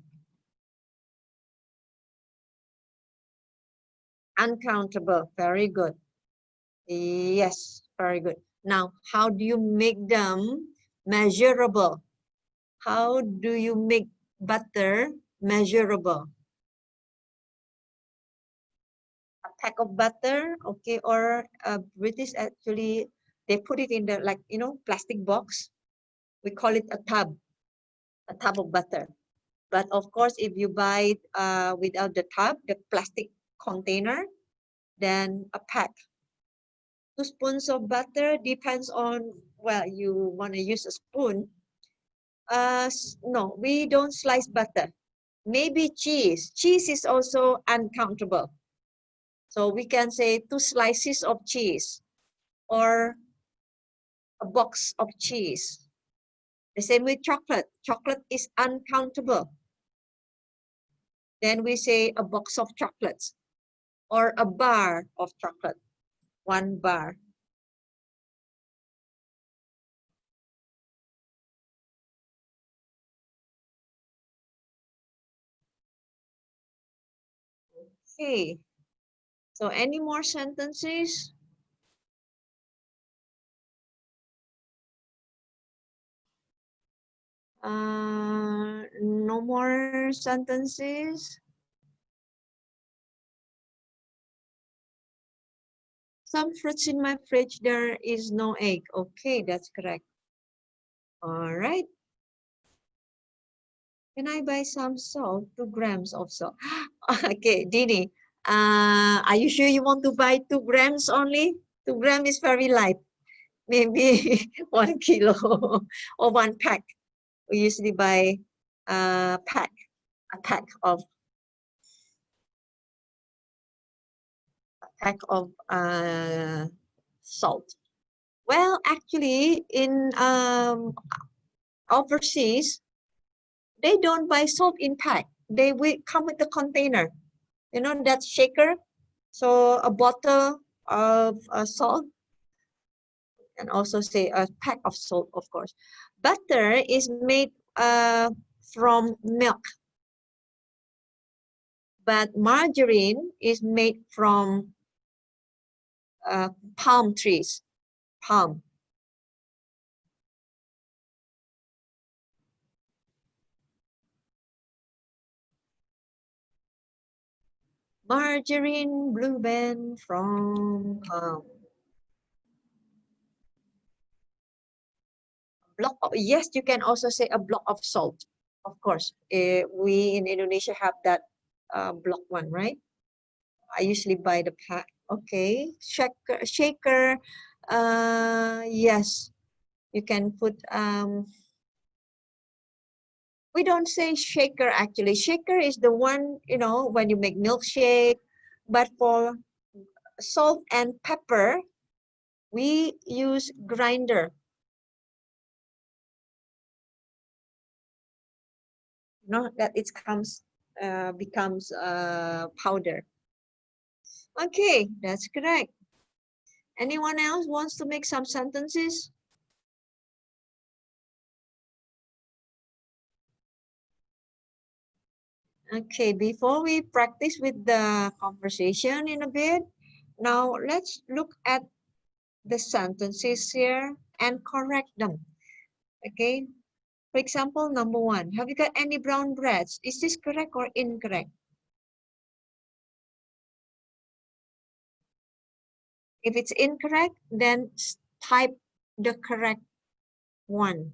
Uncountable. Very good. Yes, very good. Now, how do you make them measurable? How do you make butter measurable? A pack of butter, okay, or British actually, they put it in the, like, you know, plastic box. We call it a tub of butter. But of course, if you buy it without the tub, the plastic container, then a pack. 2 spoons of butter depends on, well, you want to use a spoon. No, we don't slice butter. Maybe cheese. Cheese is also uncountable. So we can say 2 slices of cheese or a box of cheese. The same with chocolate. Chocolate is uncountable. Then we say a box of chocolates or a bar of chocolate, 1 bar. Okay. So any more sentences? No more sentences. Some fruits in my fridge, there is no egg. Okay, that's correct. All right. Can I buy some salt? 2 grams of salt. Okay, Dini. Are you sure you want to buy 2 grams only? 2 grams is very light. Maybe 1 kilo or 1 pack. We usually buy a pack of salt. Well, actually, in overseas, they don't buy salt in pack. They will come with the container. You know that shaker? So a bottle of salt, and also say a pack of salt, of course. Butter is made from milk, but margarine is made from palm trees, palm. Margarine, blue band from palm. Block of, yes, you can also say a block of salt. Of course, we in Indonesia have that block one, right? I usually buy the pack. Okay, shaker. Yes, you can put. We don't say shaker actually. Shaker is the one, you know, when you make milkshake. But for salt and pepper, we use grinder. Not that it becomes powder. Okay, that's correct. Anyone else wants to make some sentences? Okay, before we practice with the conversation in a bit, now let's look at the sentences here and correct them. Okay, for example, number 1, have you got any brown breads? Is this correct or incorrect? If it's incorrect, then type the correct one.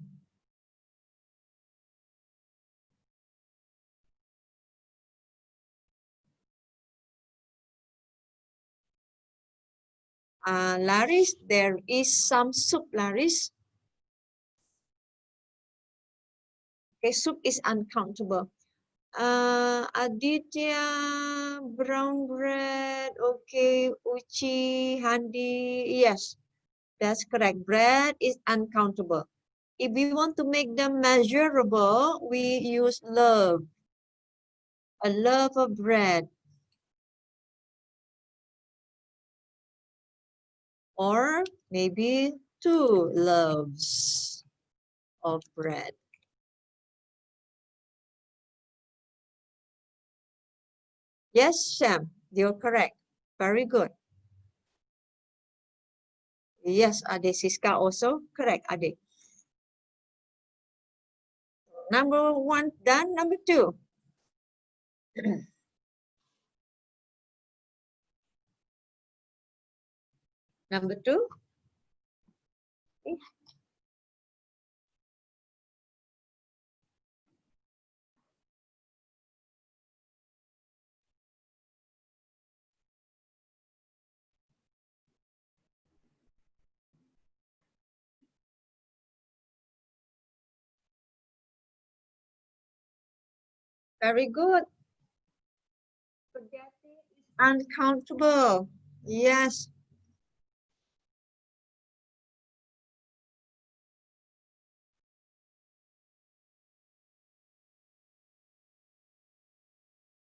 Laris, there is some soup, Laris. Okay, soup is uncountable. Aditya, brown bread, okay, Uchi, Handi, yes, that's correct. Bread is uncountable. If we want to make them measurable, we use love. A loaf of bread. Or maybe 2 loaves of bread. Yes, Sam, you're correct. Very good. Yes, Ade Siska also correct, Ade. Number 1 done. Number 2. Number 2. Okay. Very good. Spaghetti is uncountable. Yes.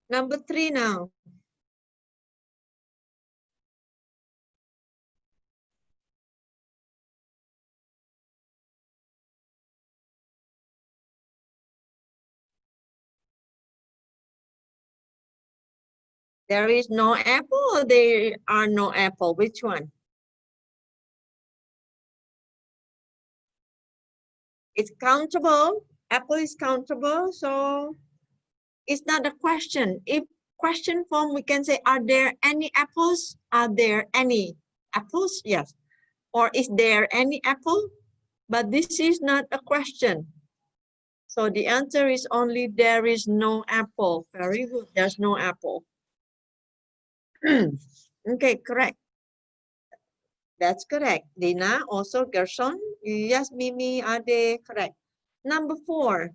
Number 3 now. There is no apple or there are no apple? Which one? It's countable. Apple is countable, so it's not a question. If question form, we can say, are there any apples? Are there any apples? Yes. Or is there any apple? But this is not a question. So the answer is only there is no apple. Very good. There's no apple. Okay, correct. That's correct. Dina, also Gerson. Yes, Mimi, are they correct? Number 4.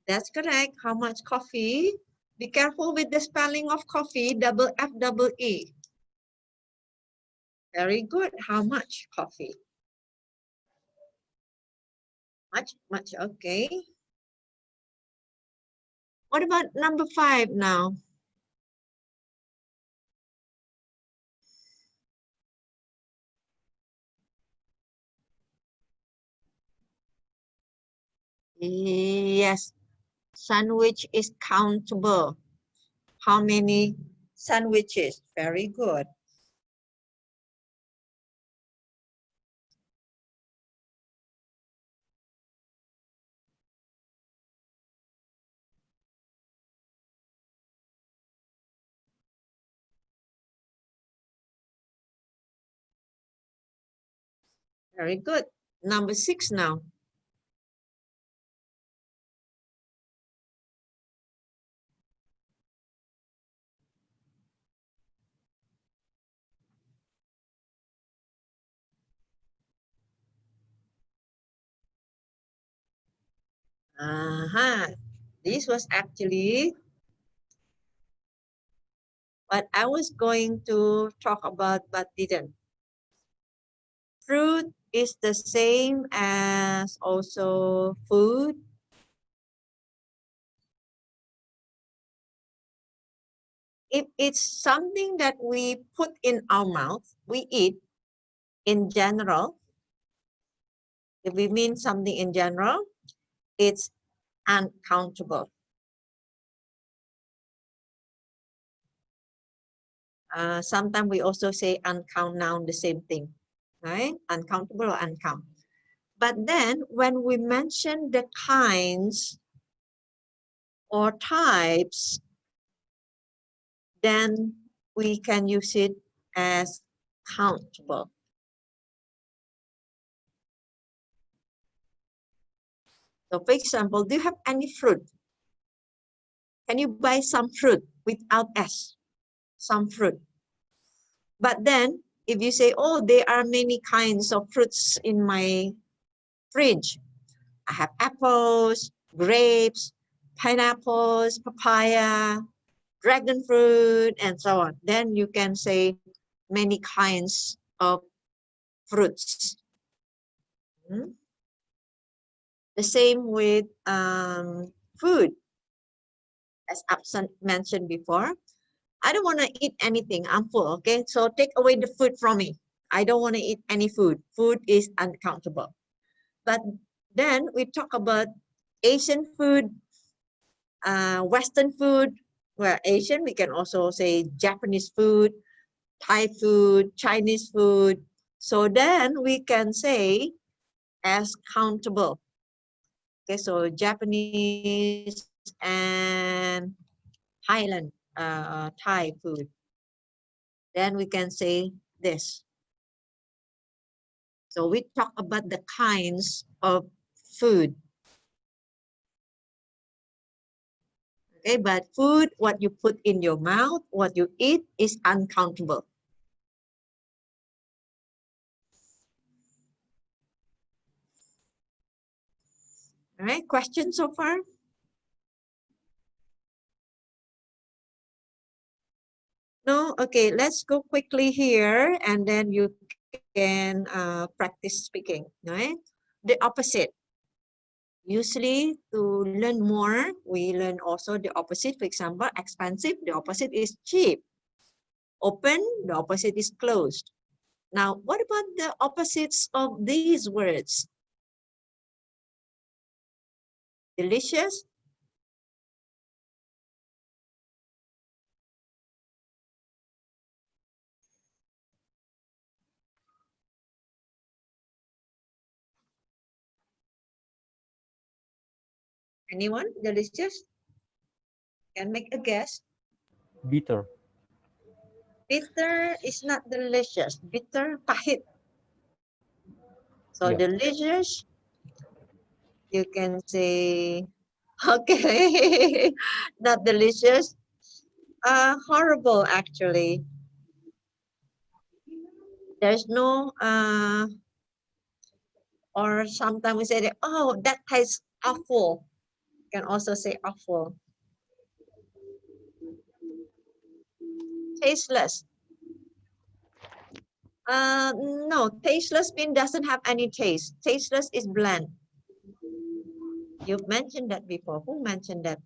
That's correct. How much coffee? Be careful with the spelling of coffee, double F, double E. Very good. How much coffee? Much, okay. What about number 5 now? Yes, sandwich is countable. How many sandwiches? Very good. Very good. Number 6 now. This was actually what I was going to talk about, but didn't. Fruit is the same as also food. If it's something that we put in our mouth, we eat in general. If we mean something in general, it's uncountable. Sometimes we also say uncount noun, the same thing, right? Uncountable or uncount. But then when we mention the kinds or types, then we can use it as countable. So for example, do you have any fruit? Can you buy some fruit without S? Some fruit. But then if you say, oh, there are many kinds of fruits in my fridge. I have apples, grapes, pineapples, papaya, dragon fruit, and so on. Then you can say many kinds of fruits. The same with food. As Absent mentioned before, I don't want to eat anything. I'm full, okay? So take away the food from me. I don't want to eat any food. Food is uncountable. But then we talk about Asian food, Western food. Well, Asian, we can also say Japanese food, Thai food, Chinese food. So then we can say as countable. Okay, so Japanese and Thailand, Thai food. Then we can say this. So we talk about the kinds of food. Okay, but food, what you put in your mouth, what you eat is uncountable. All right, questions so far? No? Okay, let's go quickly here and then you can practice speaking, right? The opposite. Usually to learn more, we learn also the opposite. For example, expensive, the opposite is cheap. Open, the opposite is closed. Now, what about the opposites of these words? Delicious. Anyone? Delicious? Can make a guess. Bitter. Bitter is not delicious. Bitter, pahit. So Yeah. delicious, you can say, okay, not delicious. Horrible, actually. There's no, or sometimes we say, that, oh, that tastes awful. You can also say awful. Tasteless. No, tasteless means doesn't have any taste. Tasteless is bland. You've mentioned that before. Who mentioned that?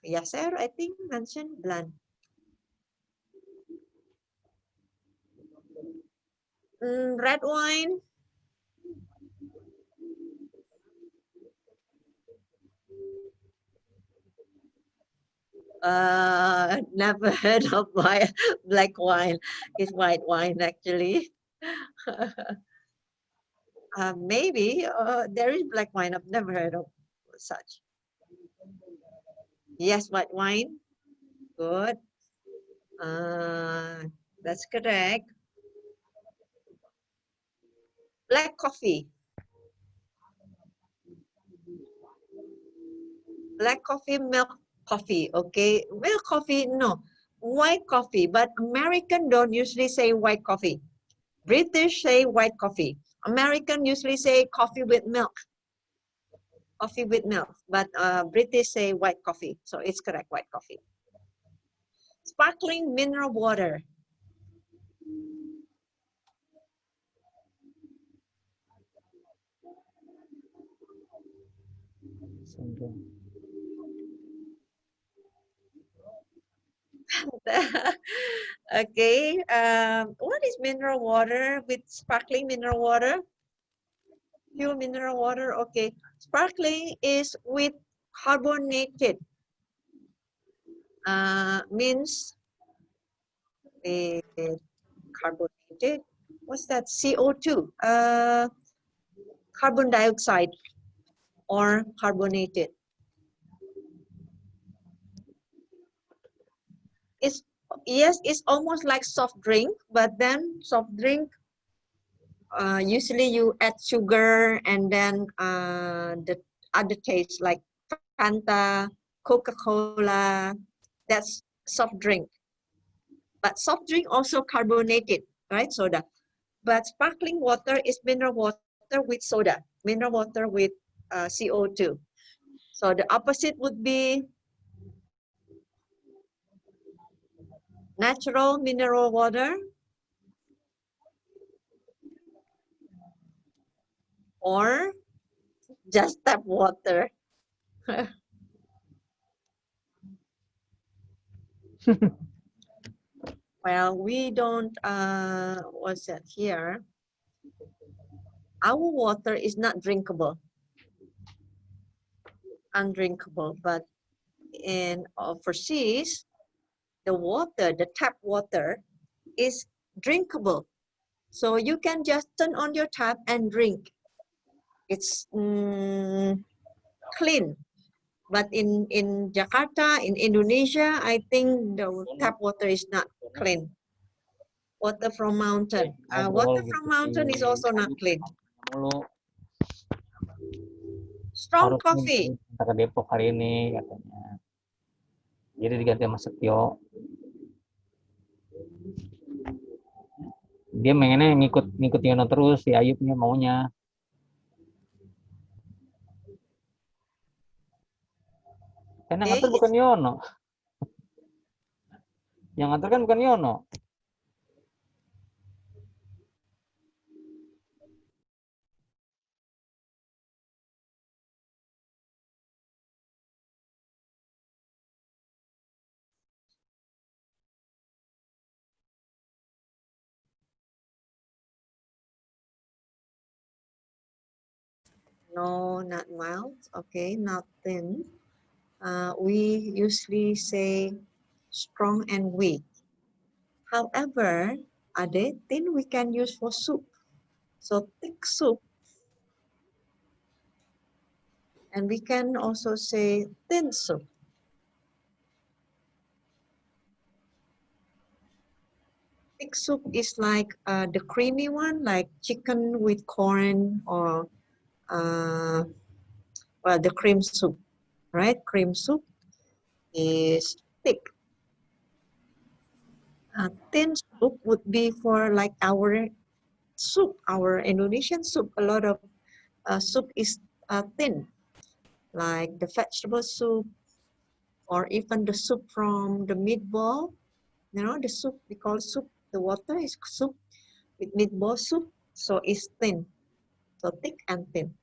Yasser, I think, mentioned bland. Red wine. Never heard of black wine. It's white wine, actually. Maybe there is black wine. I've never heard of such. Yes, white wine. Good. That's correct. Black coffee. Black coffee, milk coffee. Okay, milk coffee, no. White coffee, but American don't usually say white coffee. British say white coffee. American usually say coffee with milk. Coffee with milk, but British say white coffee, so it's correct, white coffee. Sparkling mineral water. Okay, what is mineral water with sparkling mineral water? Pure mineral water, okay. Sparkling is with carbonated, means carbonated, what's that? CO2, carbon dioxide or carbonated. It's, yes, it's almost like soft drink, but then soft drink, usually you add sugar and then the other taste like Fanta, Coca-Cola, that's soft drink. But soft drink also carbonated, right? Soda. But sparkling water is mineral water with soda, mineral water with CO2. So the opposite would be natural mineral water or just tap water. Well, we don't, what's that here? Our water is not drinkable, undrinkable, but in overseas, the water, the tap water is drinkable. So you can just turn on your tap and drink. It's clean. But in Jakarta, in Indonesia, I think the tap water is not clean. Water from mountain. Water from mountain is also not clean. Strong coffee. Kita ke Depok hari ini katanya. Jadi diganti sama Setio. Dia pengennya ngikut Yono terus, si Ayubnya maunya. Karena yang ngatur bukan Yono. Yang ngatur kan bukan Yono. No, not mild. Okay, not thin. We usually say strong and weak. However, Ade, thin we can use for soup. So thick soup. And we can also say thin soup. Thick soup is like the creamy one, like chicken with corn or well, the cream soup, right? Cream soup is thick. Thin soup would be for like our soup, our Indonesian soup. A lot of soup is thin, like the vegetable soup or even the soup from the meatball. You know, the soup, we call soup, the water is soup with meatball soup. So it's thin, so thick and thin.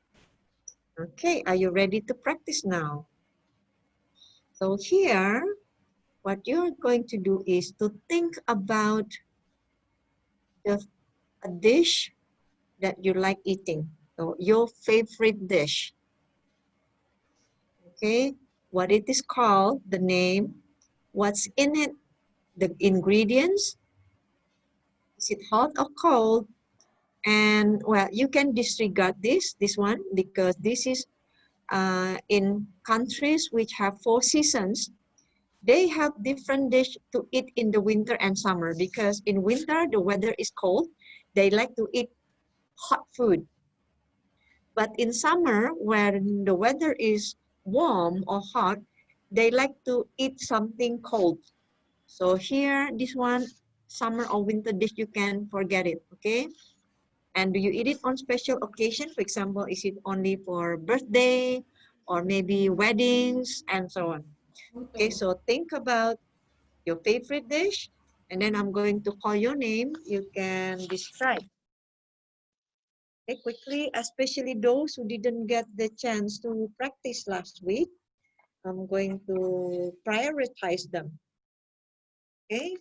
Okay, are you ready to practice now? So here, what you're going to do is to think about a dish that you like eating. So your favorite dish. Okay, what it is called, the name, what's in it, the ingredients, is it hot or cold? And well, you can disregard this one, because this is in countries which have 4 seasons. They have different dish to eat in the winter and summer, because in winter the weather is cold. They like to eat hot food. But in summer, when the weather is warm or hot, they like to eat something cold. So here, this one, summer or winter dish, you can forget it, okay? And do you eat it on special occasion? For example, is it only for birthday or maybe weddings and so on? Okay, so think about your favorite dish, and then I'm going to call your name. You can describe. Okay, quickly, especially those who didn't get the chance to practice last week, I'm going to prioritize them. Okay.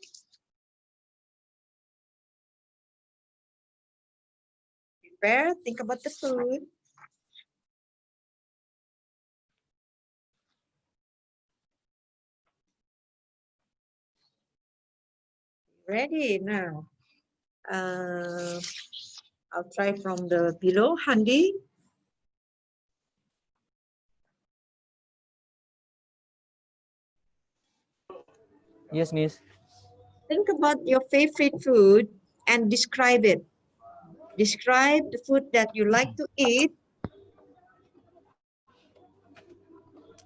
Prepare, think about the food. Ready now. I'll try from the below, Handi. Yes, Miss. Think about your favorite food and describe it. Describe the food that you like to eat.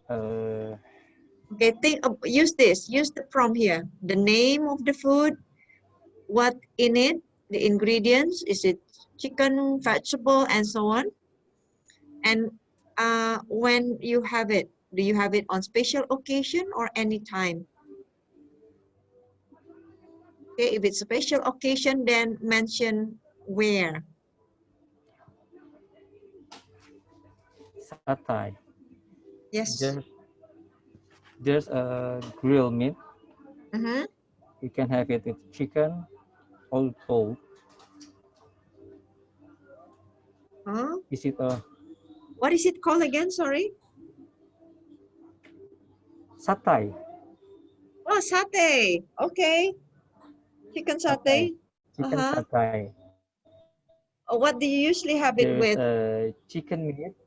Okay, use this. Use the prompt here. The name of the food, what in it, the ingredients, is it chicken, vegetable, and so on. And when you have it, do you have it on special occasion or any time? Okay, if it's a special occasion, then mention where. Satay. Yes. There's a grilled meat. Mm-hmm. You can have it with chicken or pork. Huh? Is it a What is it called again? Sorry. satay? Oh, satay. Okay. Chicken Satay. satay. Chicken Uh-huh. satay. What do you usually have it There's with? a chicken meat.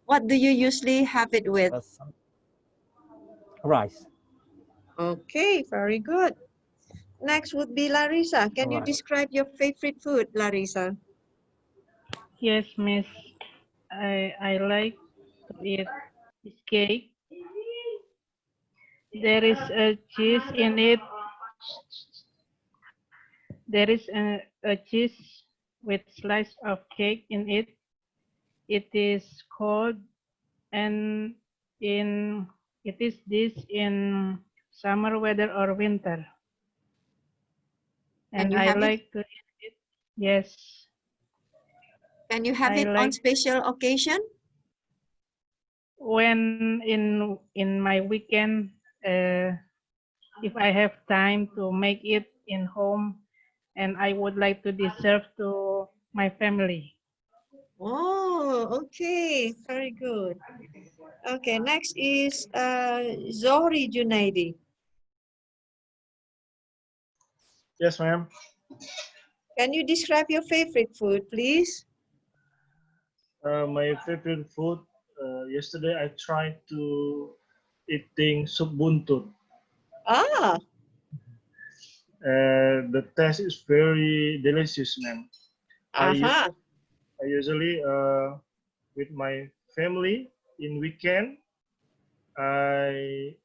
What do you usually have it with? Some rice. Okay, very good. Next would be Larissa. Can you Right. describe your favorite food, Larissa? Yes, Miss. I like to eat this cake. There is a cheese in it. There is a cheese with slice of cake in it. It is cold and in it is this in summer weather or winter. And And you I have it? like to eat it. Yes, Can you have I it on like special occasion? when in my weekend, if I have time to make it in home, and I would like to deserve to my family. Oh, okay, very good. Okay, next is Zohri Junaidi. Yes, ma'am. Can you describe your favorite food, please? My favorite food. Yesterday I tried to eating soup buntut. Ah, The taste is very delicious, ma'am. aha. I usually with my family in weekend I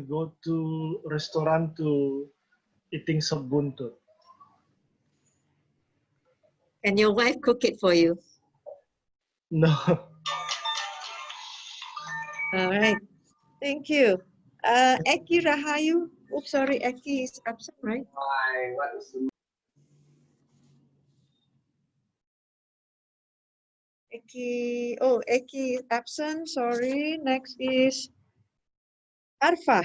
go to restaurant to eating soup buntut. Can your wife cook it for you? No. All right. Thank you. Eki Rahayu. Oops, sorry, Eki is absent, right? Eki, oh, Eki is absent, sorry. Next is Arfa.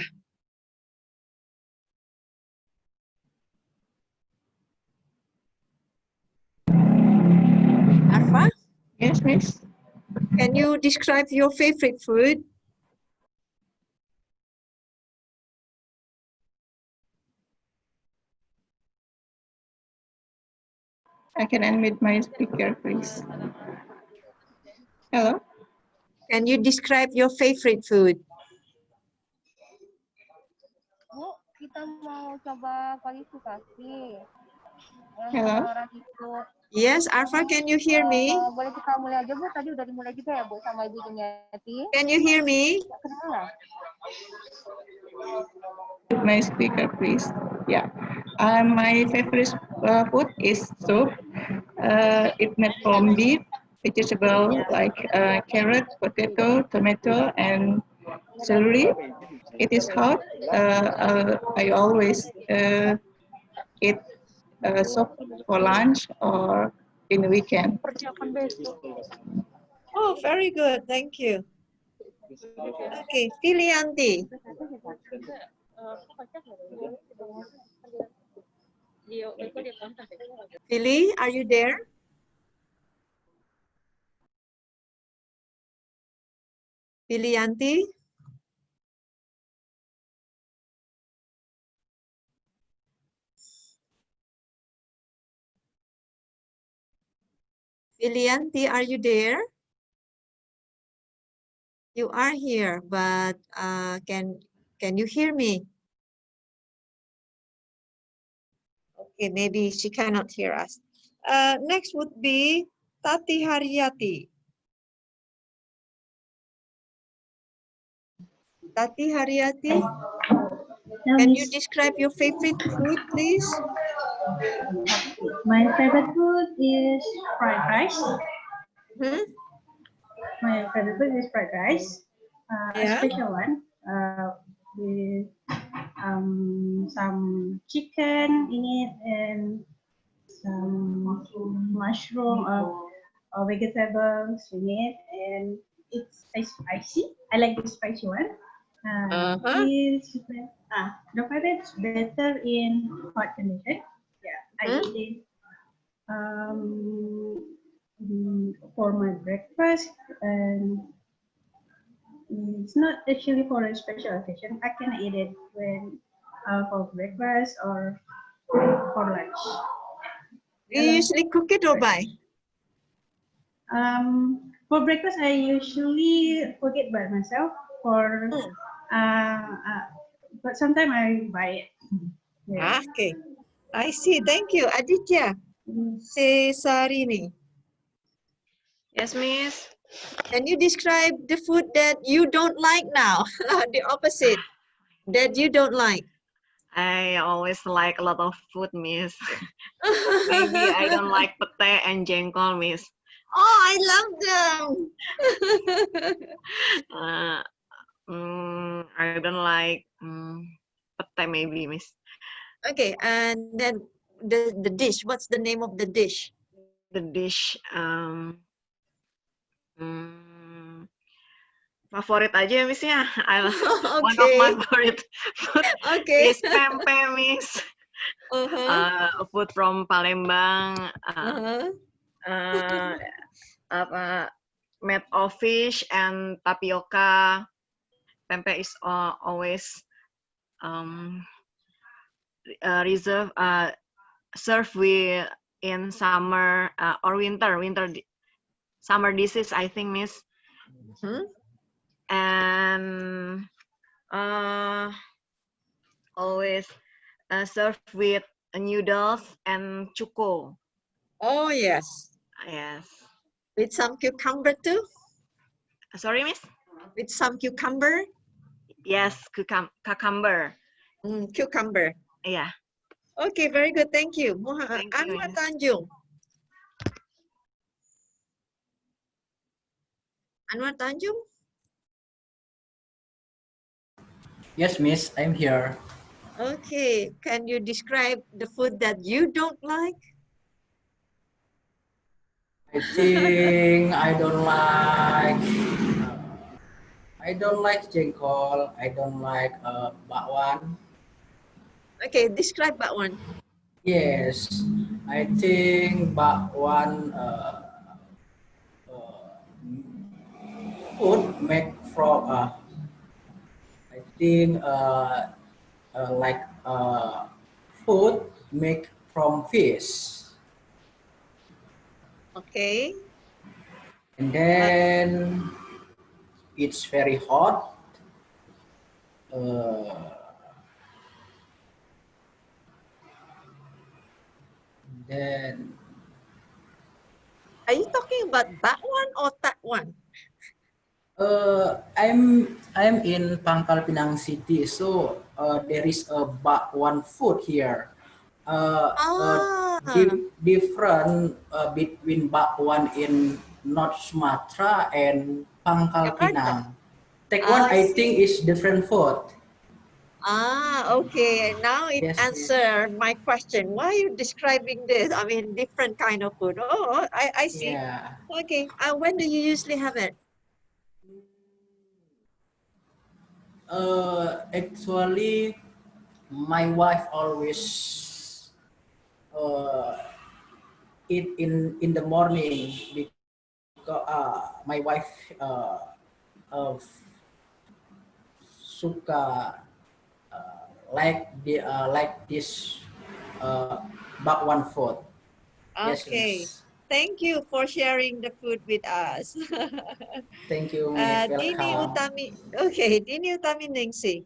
Arfa, Yes, miss. can you describe your favorite food? I can unmute my speaker, please. Hello? Can you describe your favorite food? Bu, kita mau coba kualifikasi. Yang Hello? sama orang itu. Yes, Arfa, can you hear me? Boleh kita mulai aja, Bu. Tadi udah dimulai juga ya, Bu, sama Ibu Jumiati. Can you hear me? Kedengaran? My speaker, please. Yeah. My favorite food is soup. It's made from beef, vegetable like carrot, potato, tomato, and celery. It is hot. I always eat soup for lunch or in the weekend. Oh, very good. Thank you. Okay, Filianti. Fili, are you there? Filianti? Filianti, are you there? You are here, but can you hear me? Okay, maybe she cannot hear us. Next would be Tati Haryati. Tati Haryati, can you describe your favorite food, please? My favorite food is fried rice. Hmm? My favorite food is fried rice. A Yeah. special one with some chicken in it and some mushroom or vegetables in it, and it's spicy. I like the spicy one. The favorite's better in hot condition. Yeah, I eat it for my breakfast, and it's not actually for a special occasion. I can eat it when for breakfast or for lunch. Do you usually cook it or buy? For breakfast, I usually cook it by myself. But sometimes I buy it. Yeah. Okay, I see. Thank you, Aditya. Cesarini. Yes, Miss. Can you describe the food that you don't like now? The opposite, that you don't like. I always like a lot of food, Miss. Maybe I don't like pete and jengkol, Miss. Oh, I love them. I don't like pete, maybe, Miss. Okay, and then the dish. What's the name of the dish? The dish, favorit aja ya, Miss ya. One of my favorite food is pempek, Miss. Food from Palembang. made of fish and tapioca. Pempek is always reserved served with in summer or summer dishes, I think, Miss. And always served with noodles and chuko. Oh, yes. Yes. With some cucumber too? Sorry, Miss? With some cucumber? Yes, cucumber. Cucumber. Yeah. Okay, very good. Thank you. Thank you, Anwar Miss. Tanjung. Anwar Tanjung? Yes, Miss, I'm here. Okay, can you describe the food that you don't like? I think I don't like jengkol. I don't like bakwan. Okay, describe that one. Yes, I think bakwan food made from I think like food made from fish. Okay. And then it's very hot. Then Are you talking about that one or that one? I'm in Pangkal Pinang City, so there is a bakwan food here. Different between bakwan in North Sumatra and Pangkal Jakarta. Pinang. That one I think is different food. Okay. Now it Yes, answers my question. Why are you describing this? I mean, different kind of food. Oh, I see. Yeah. Okay. When do you usually have it? Actually, my wife always eat in the morning because my wife uh, suka like this bakwan food. Yes, Okay. Miss. Thank you for sharing the food with us. Thank you, Miss. Dini Welcome. Utami. Okay, Dini Utami Ningsi.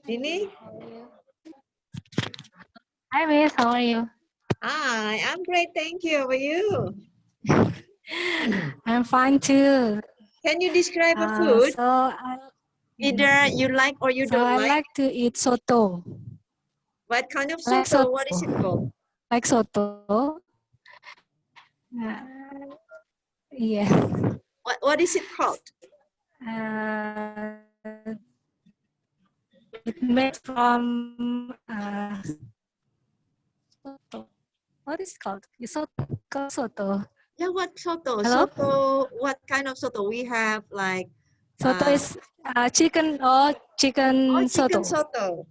Dini? Hi, Miss. How are you? Hi, I'm great. Thank you. How are you? I'm fine too. Can you describe a food? Either you like or you don't I like? like to eat soto. What kind of I like soto? What is it called? Like soto. Yeah. What is it called? It made from soto. What is it called? It's called soto. Yeah, what soto? Hello? Soto, what kind of soto? We have like Soto is chicken or chicken chicken soto. soto.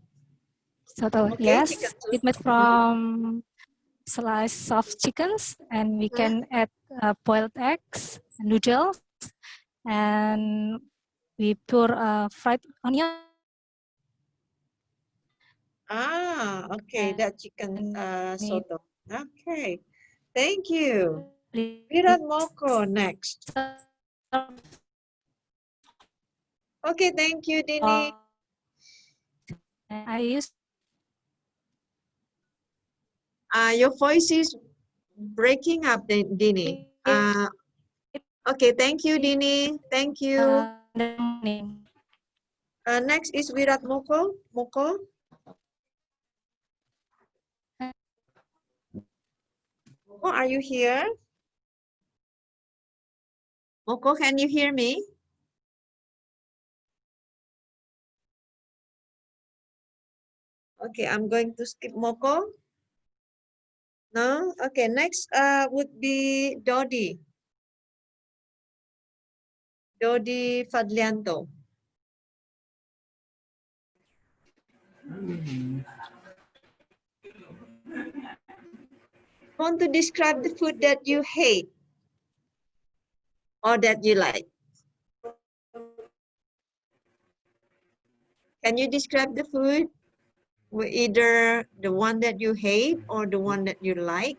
Soto, Okay, chicken yes. It soto. made from slice of chickens, and we can add boiled eggs, noodles, and we pour fried onion. Okay, that chicken soto. Okay, thank you. Virat Moko next. Okay, thank you, Dini. I use. Your voice is breaking up, Dini. Okay, thank you, Dini. Thank you. Next is Virat Moko. Moko. Moko, are you here? Moko, can you hear me? Okay, I'm going to skip Moko. No? Okay, next would be Dodi. Dodi Fadlianto. want to describe the food that you hate or that you like? Can you describe the food? Either the one that you hate or the one that you like?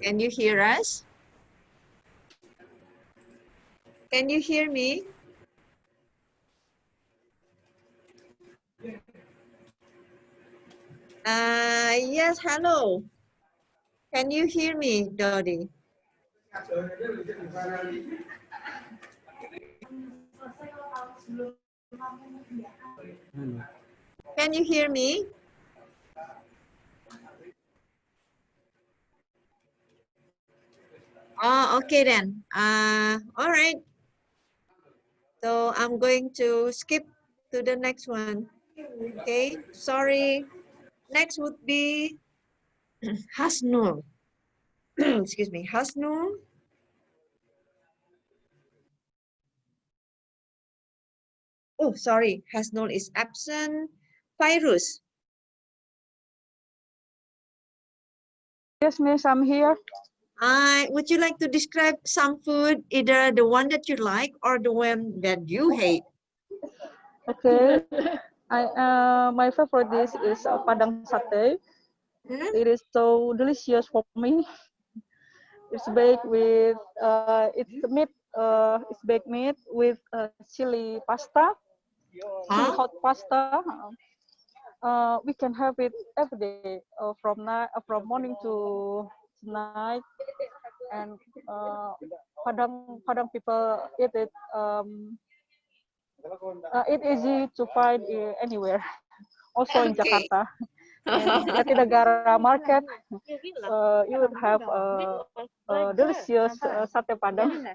Can you hear us? Can you hear me? Yes, hello. Can you hear me, Dodi? Can you hear me? Oh, okay then. All right. So I'm going to skip to the next one. Okay, sorry. Next would be Hasnul. Excuse me, Hasnul. Oh, sorry, Hasnul is absent. Fairuz. Yes, miss, I'm here. Would you like to describe some food, either the one that you like or the one that you hate? Okay. My favorite dish is padang sate. It is so delicious for me. It's baked with it's baked meat with chili pasta, chili hot pasta. We can have it every day from morning to night, and Padang people eat it. It's easy to find anywhere, also in Okay. Jakarta. In Jatinegara market, you would have delicious sate Padang.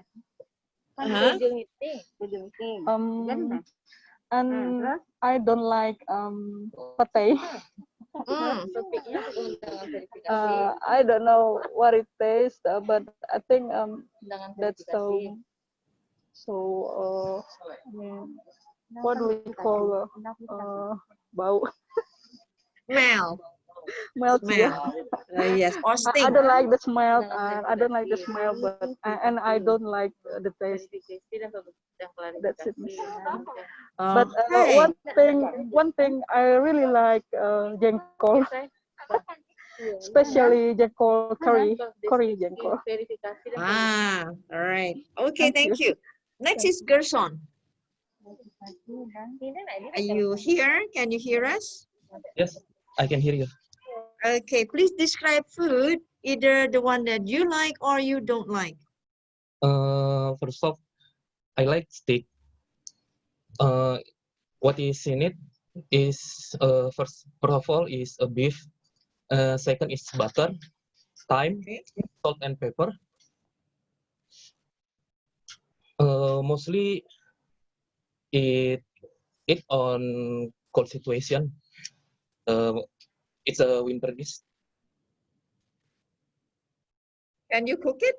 And I don't like pate. I don't know what it tastes, but I think that's what do we call bau? Smell. Smell. Yes, or I stink. don't like the smell. I don't like the smell, but and I don't like the taste. That's it. But one thing I really like jengkol, especially jengkol curry jengkol. All right. Okay, thank you. Next is Gerson. Are you here? Can you hear us? Yes, I can hear you. Okay, please describe food, either the one that you like or you don't like. First off, I like steak. What is in it is first of all is a beef. Second is butter, thyme, salt and pepper. Mostly it on cold situation. It's a winter dish. Can you cook it?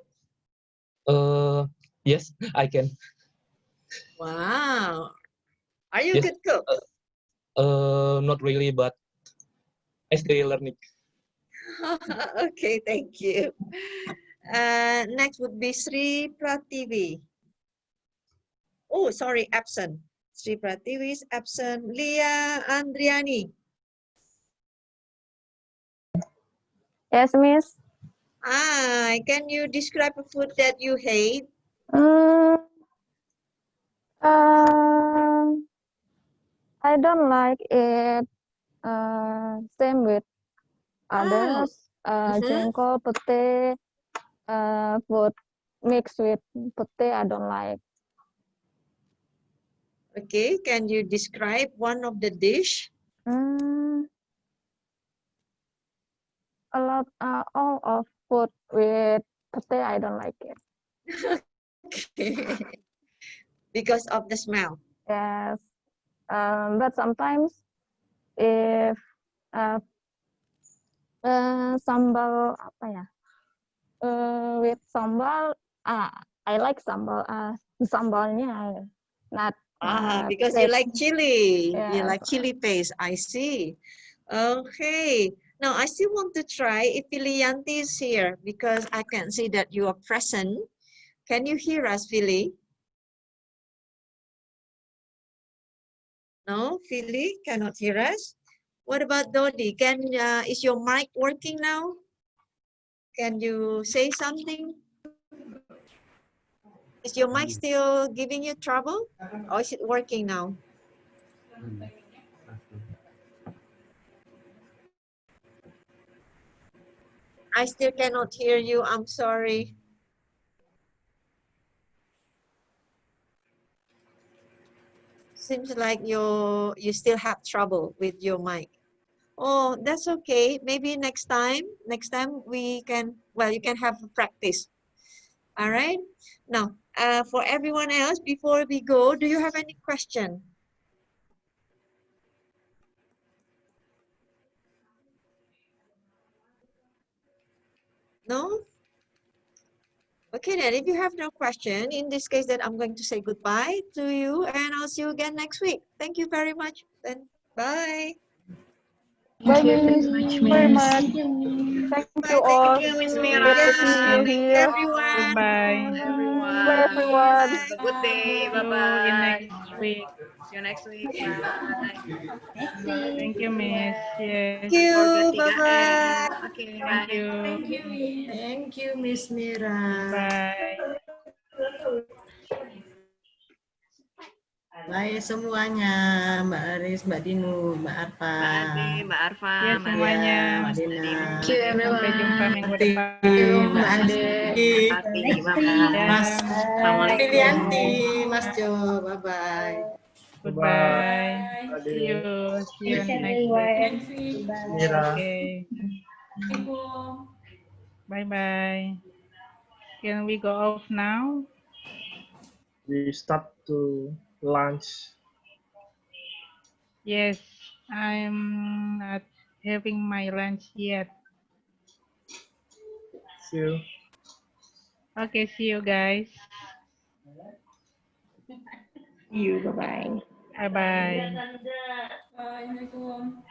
Yes, I can. Wow. Are you Yes. good cook? Not really, but I still learning. Okay, thank you. Next would be Sri Prativi. Oh, sorry, absent. Sri Prativi is absent. Leah Andriani. Yes, miss. Can you describe a food that you hate? I don't like it. Same with others. Jengkol, pete, food mixed with pete, I don't like. Okay, can you describe one of the dish? All of food with pete, I don't like it. Okay. Because of the smell. Yes. But sometimes if Sambal apa ya? With sambal, I like sambal. Sambalnya not Because you like tasty. chili. You Yes. like chili paste. I see. Okay. Now I still want to try if Filianti is here because I can see that you are present. Can you hear us, Philly? No, Philly cannot hear us. What about Dodi? Is your mic working now? Can you say something? Is your mic still giving you trouble? Or is it working now? I still cannot hear you. I'm sorry. Seems like you still have trouble with your mic. Oh, that's okay. Maybe next time we can, well, you can have a practice. All right. Now, for everyone else, before we go, do you have any question? No? Okay, then if you have no question, in this case then I'm going to say goodbye to you and I'll see you again next week. Thank you very much. Then bye. Bye, Thank you Miss. very much, Very Miss. much. Thank you Bye. Thank all. you, Miss Great Mira. to see you Thank you, here. everyone. Goodbye. Bye, Everyone. everyone. Have a good day. See you in Bye-bye. next week. See you next week. Bye. Next week. Thank you, Miss. Thank Yes. Don't forget you. 3M. Bye-bye. Okay, Thank bye. you. Thank you, Miss Mira. Bye. Bye semuanya, Mbak Aris, Mbak Dinu, Mbak Arfa. Mbak Ati, Mbak Arfa, Ya Mbak semuanya. Mbak Mas Dina. Dino. Thank you, Sampai jumpa everyone. minggu Nanti depan. Mbak Andi, Ati, Next week. bye-bye. Mas Assalamualaikum. Filianti, Mas Jo, bye-bye. Bye. Goodbye. Ade. See you. See you Thanks, next week. everyone. Goodbye. Mira. Okay. Bye bye. Can we go off now? We start to lunch. Yes, I'm not having my lunch yet. See you. Okay, see you guys. You, bye-bye. Bye bye. Assalamualaikum.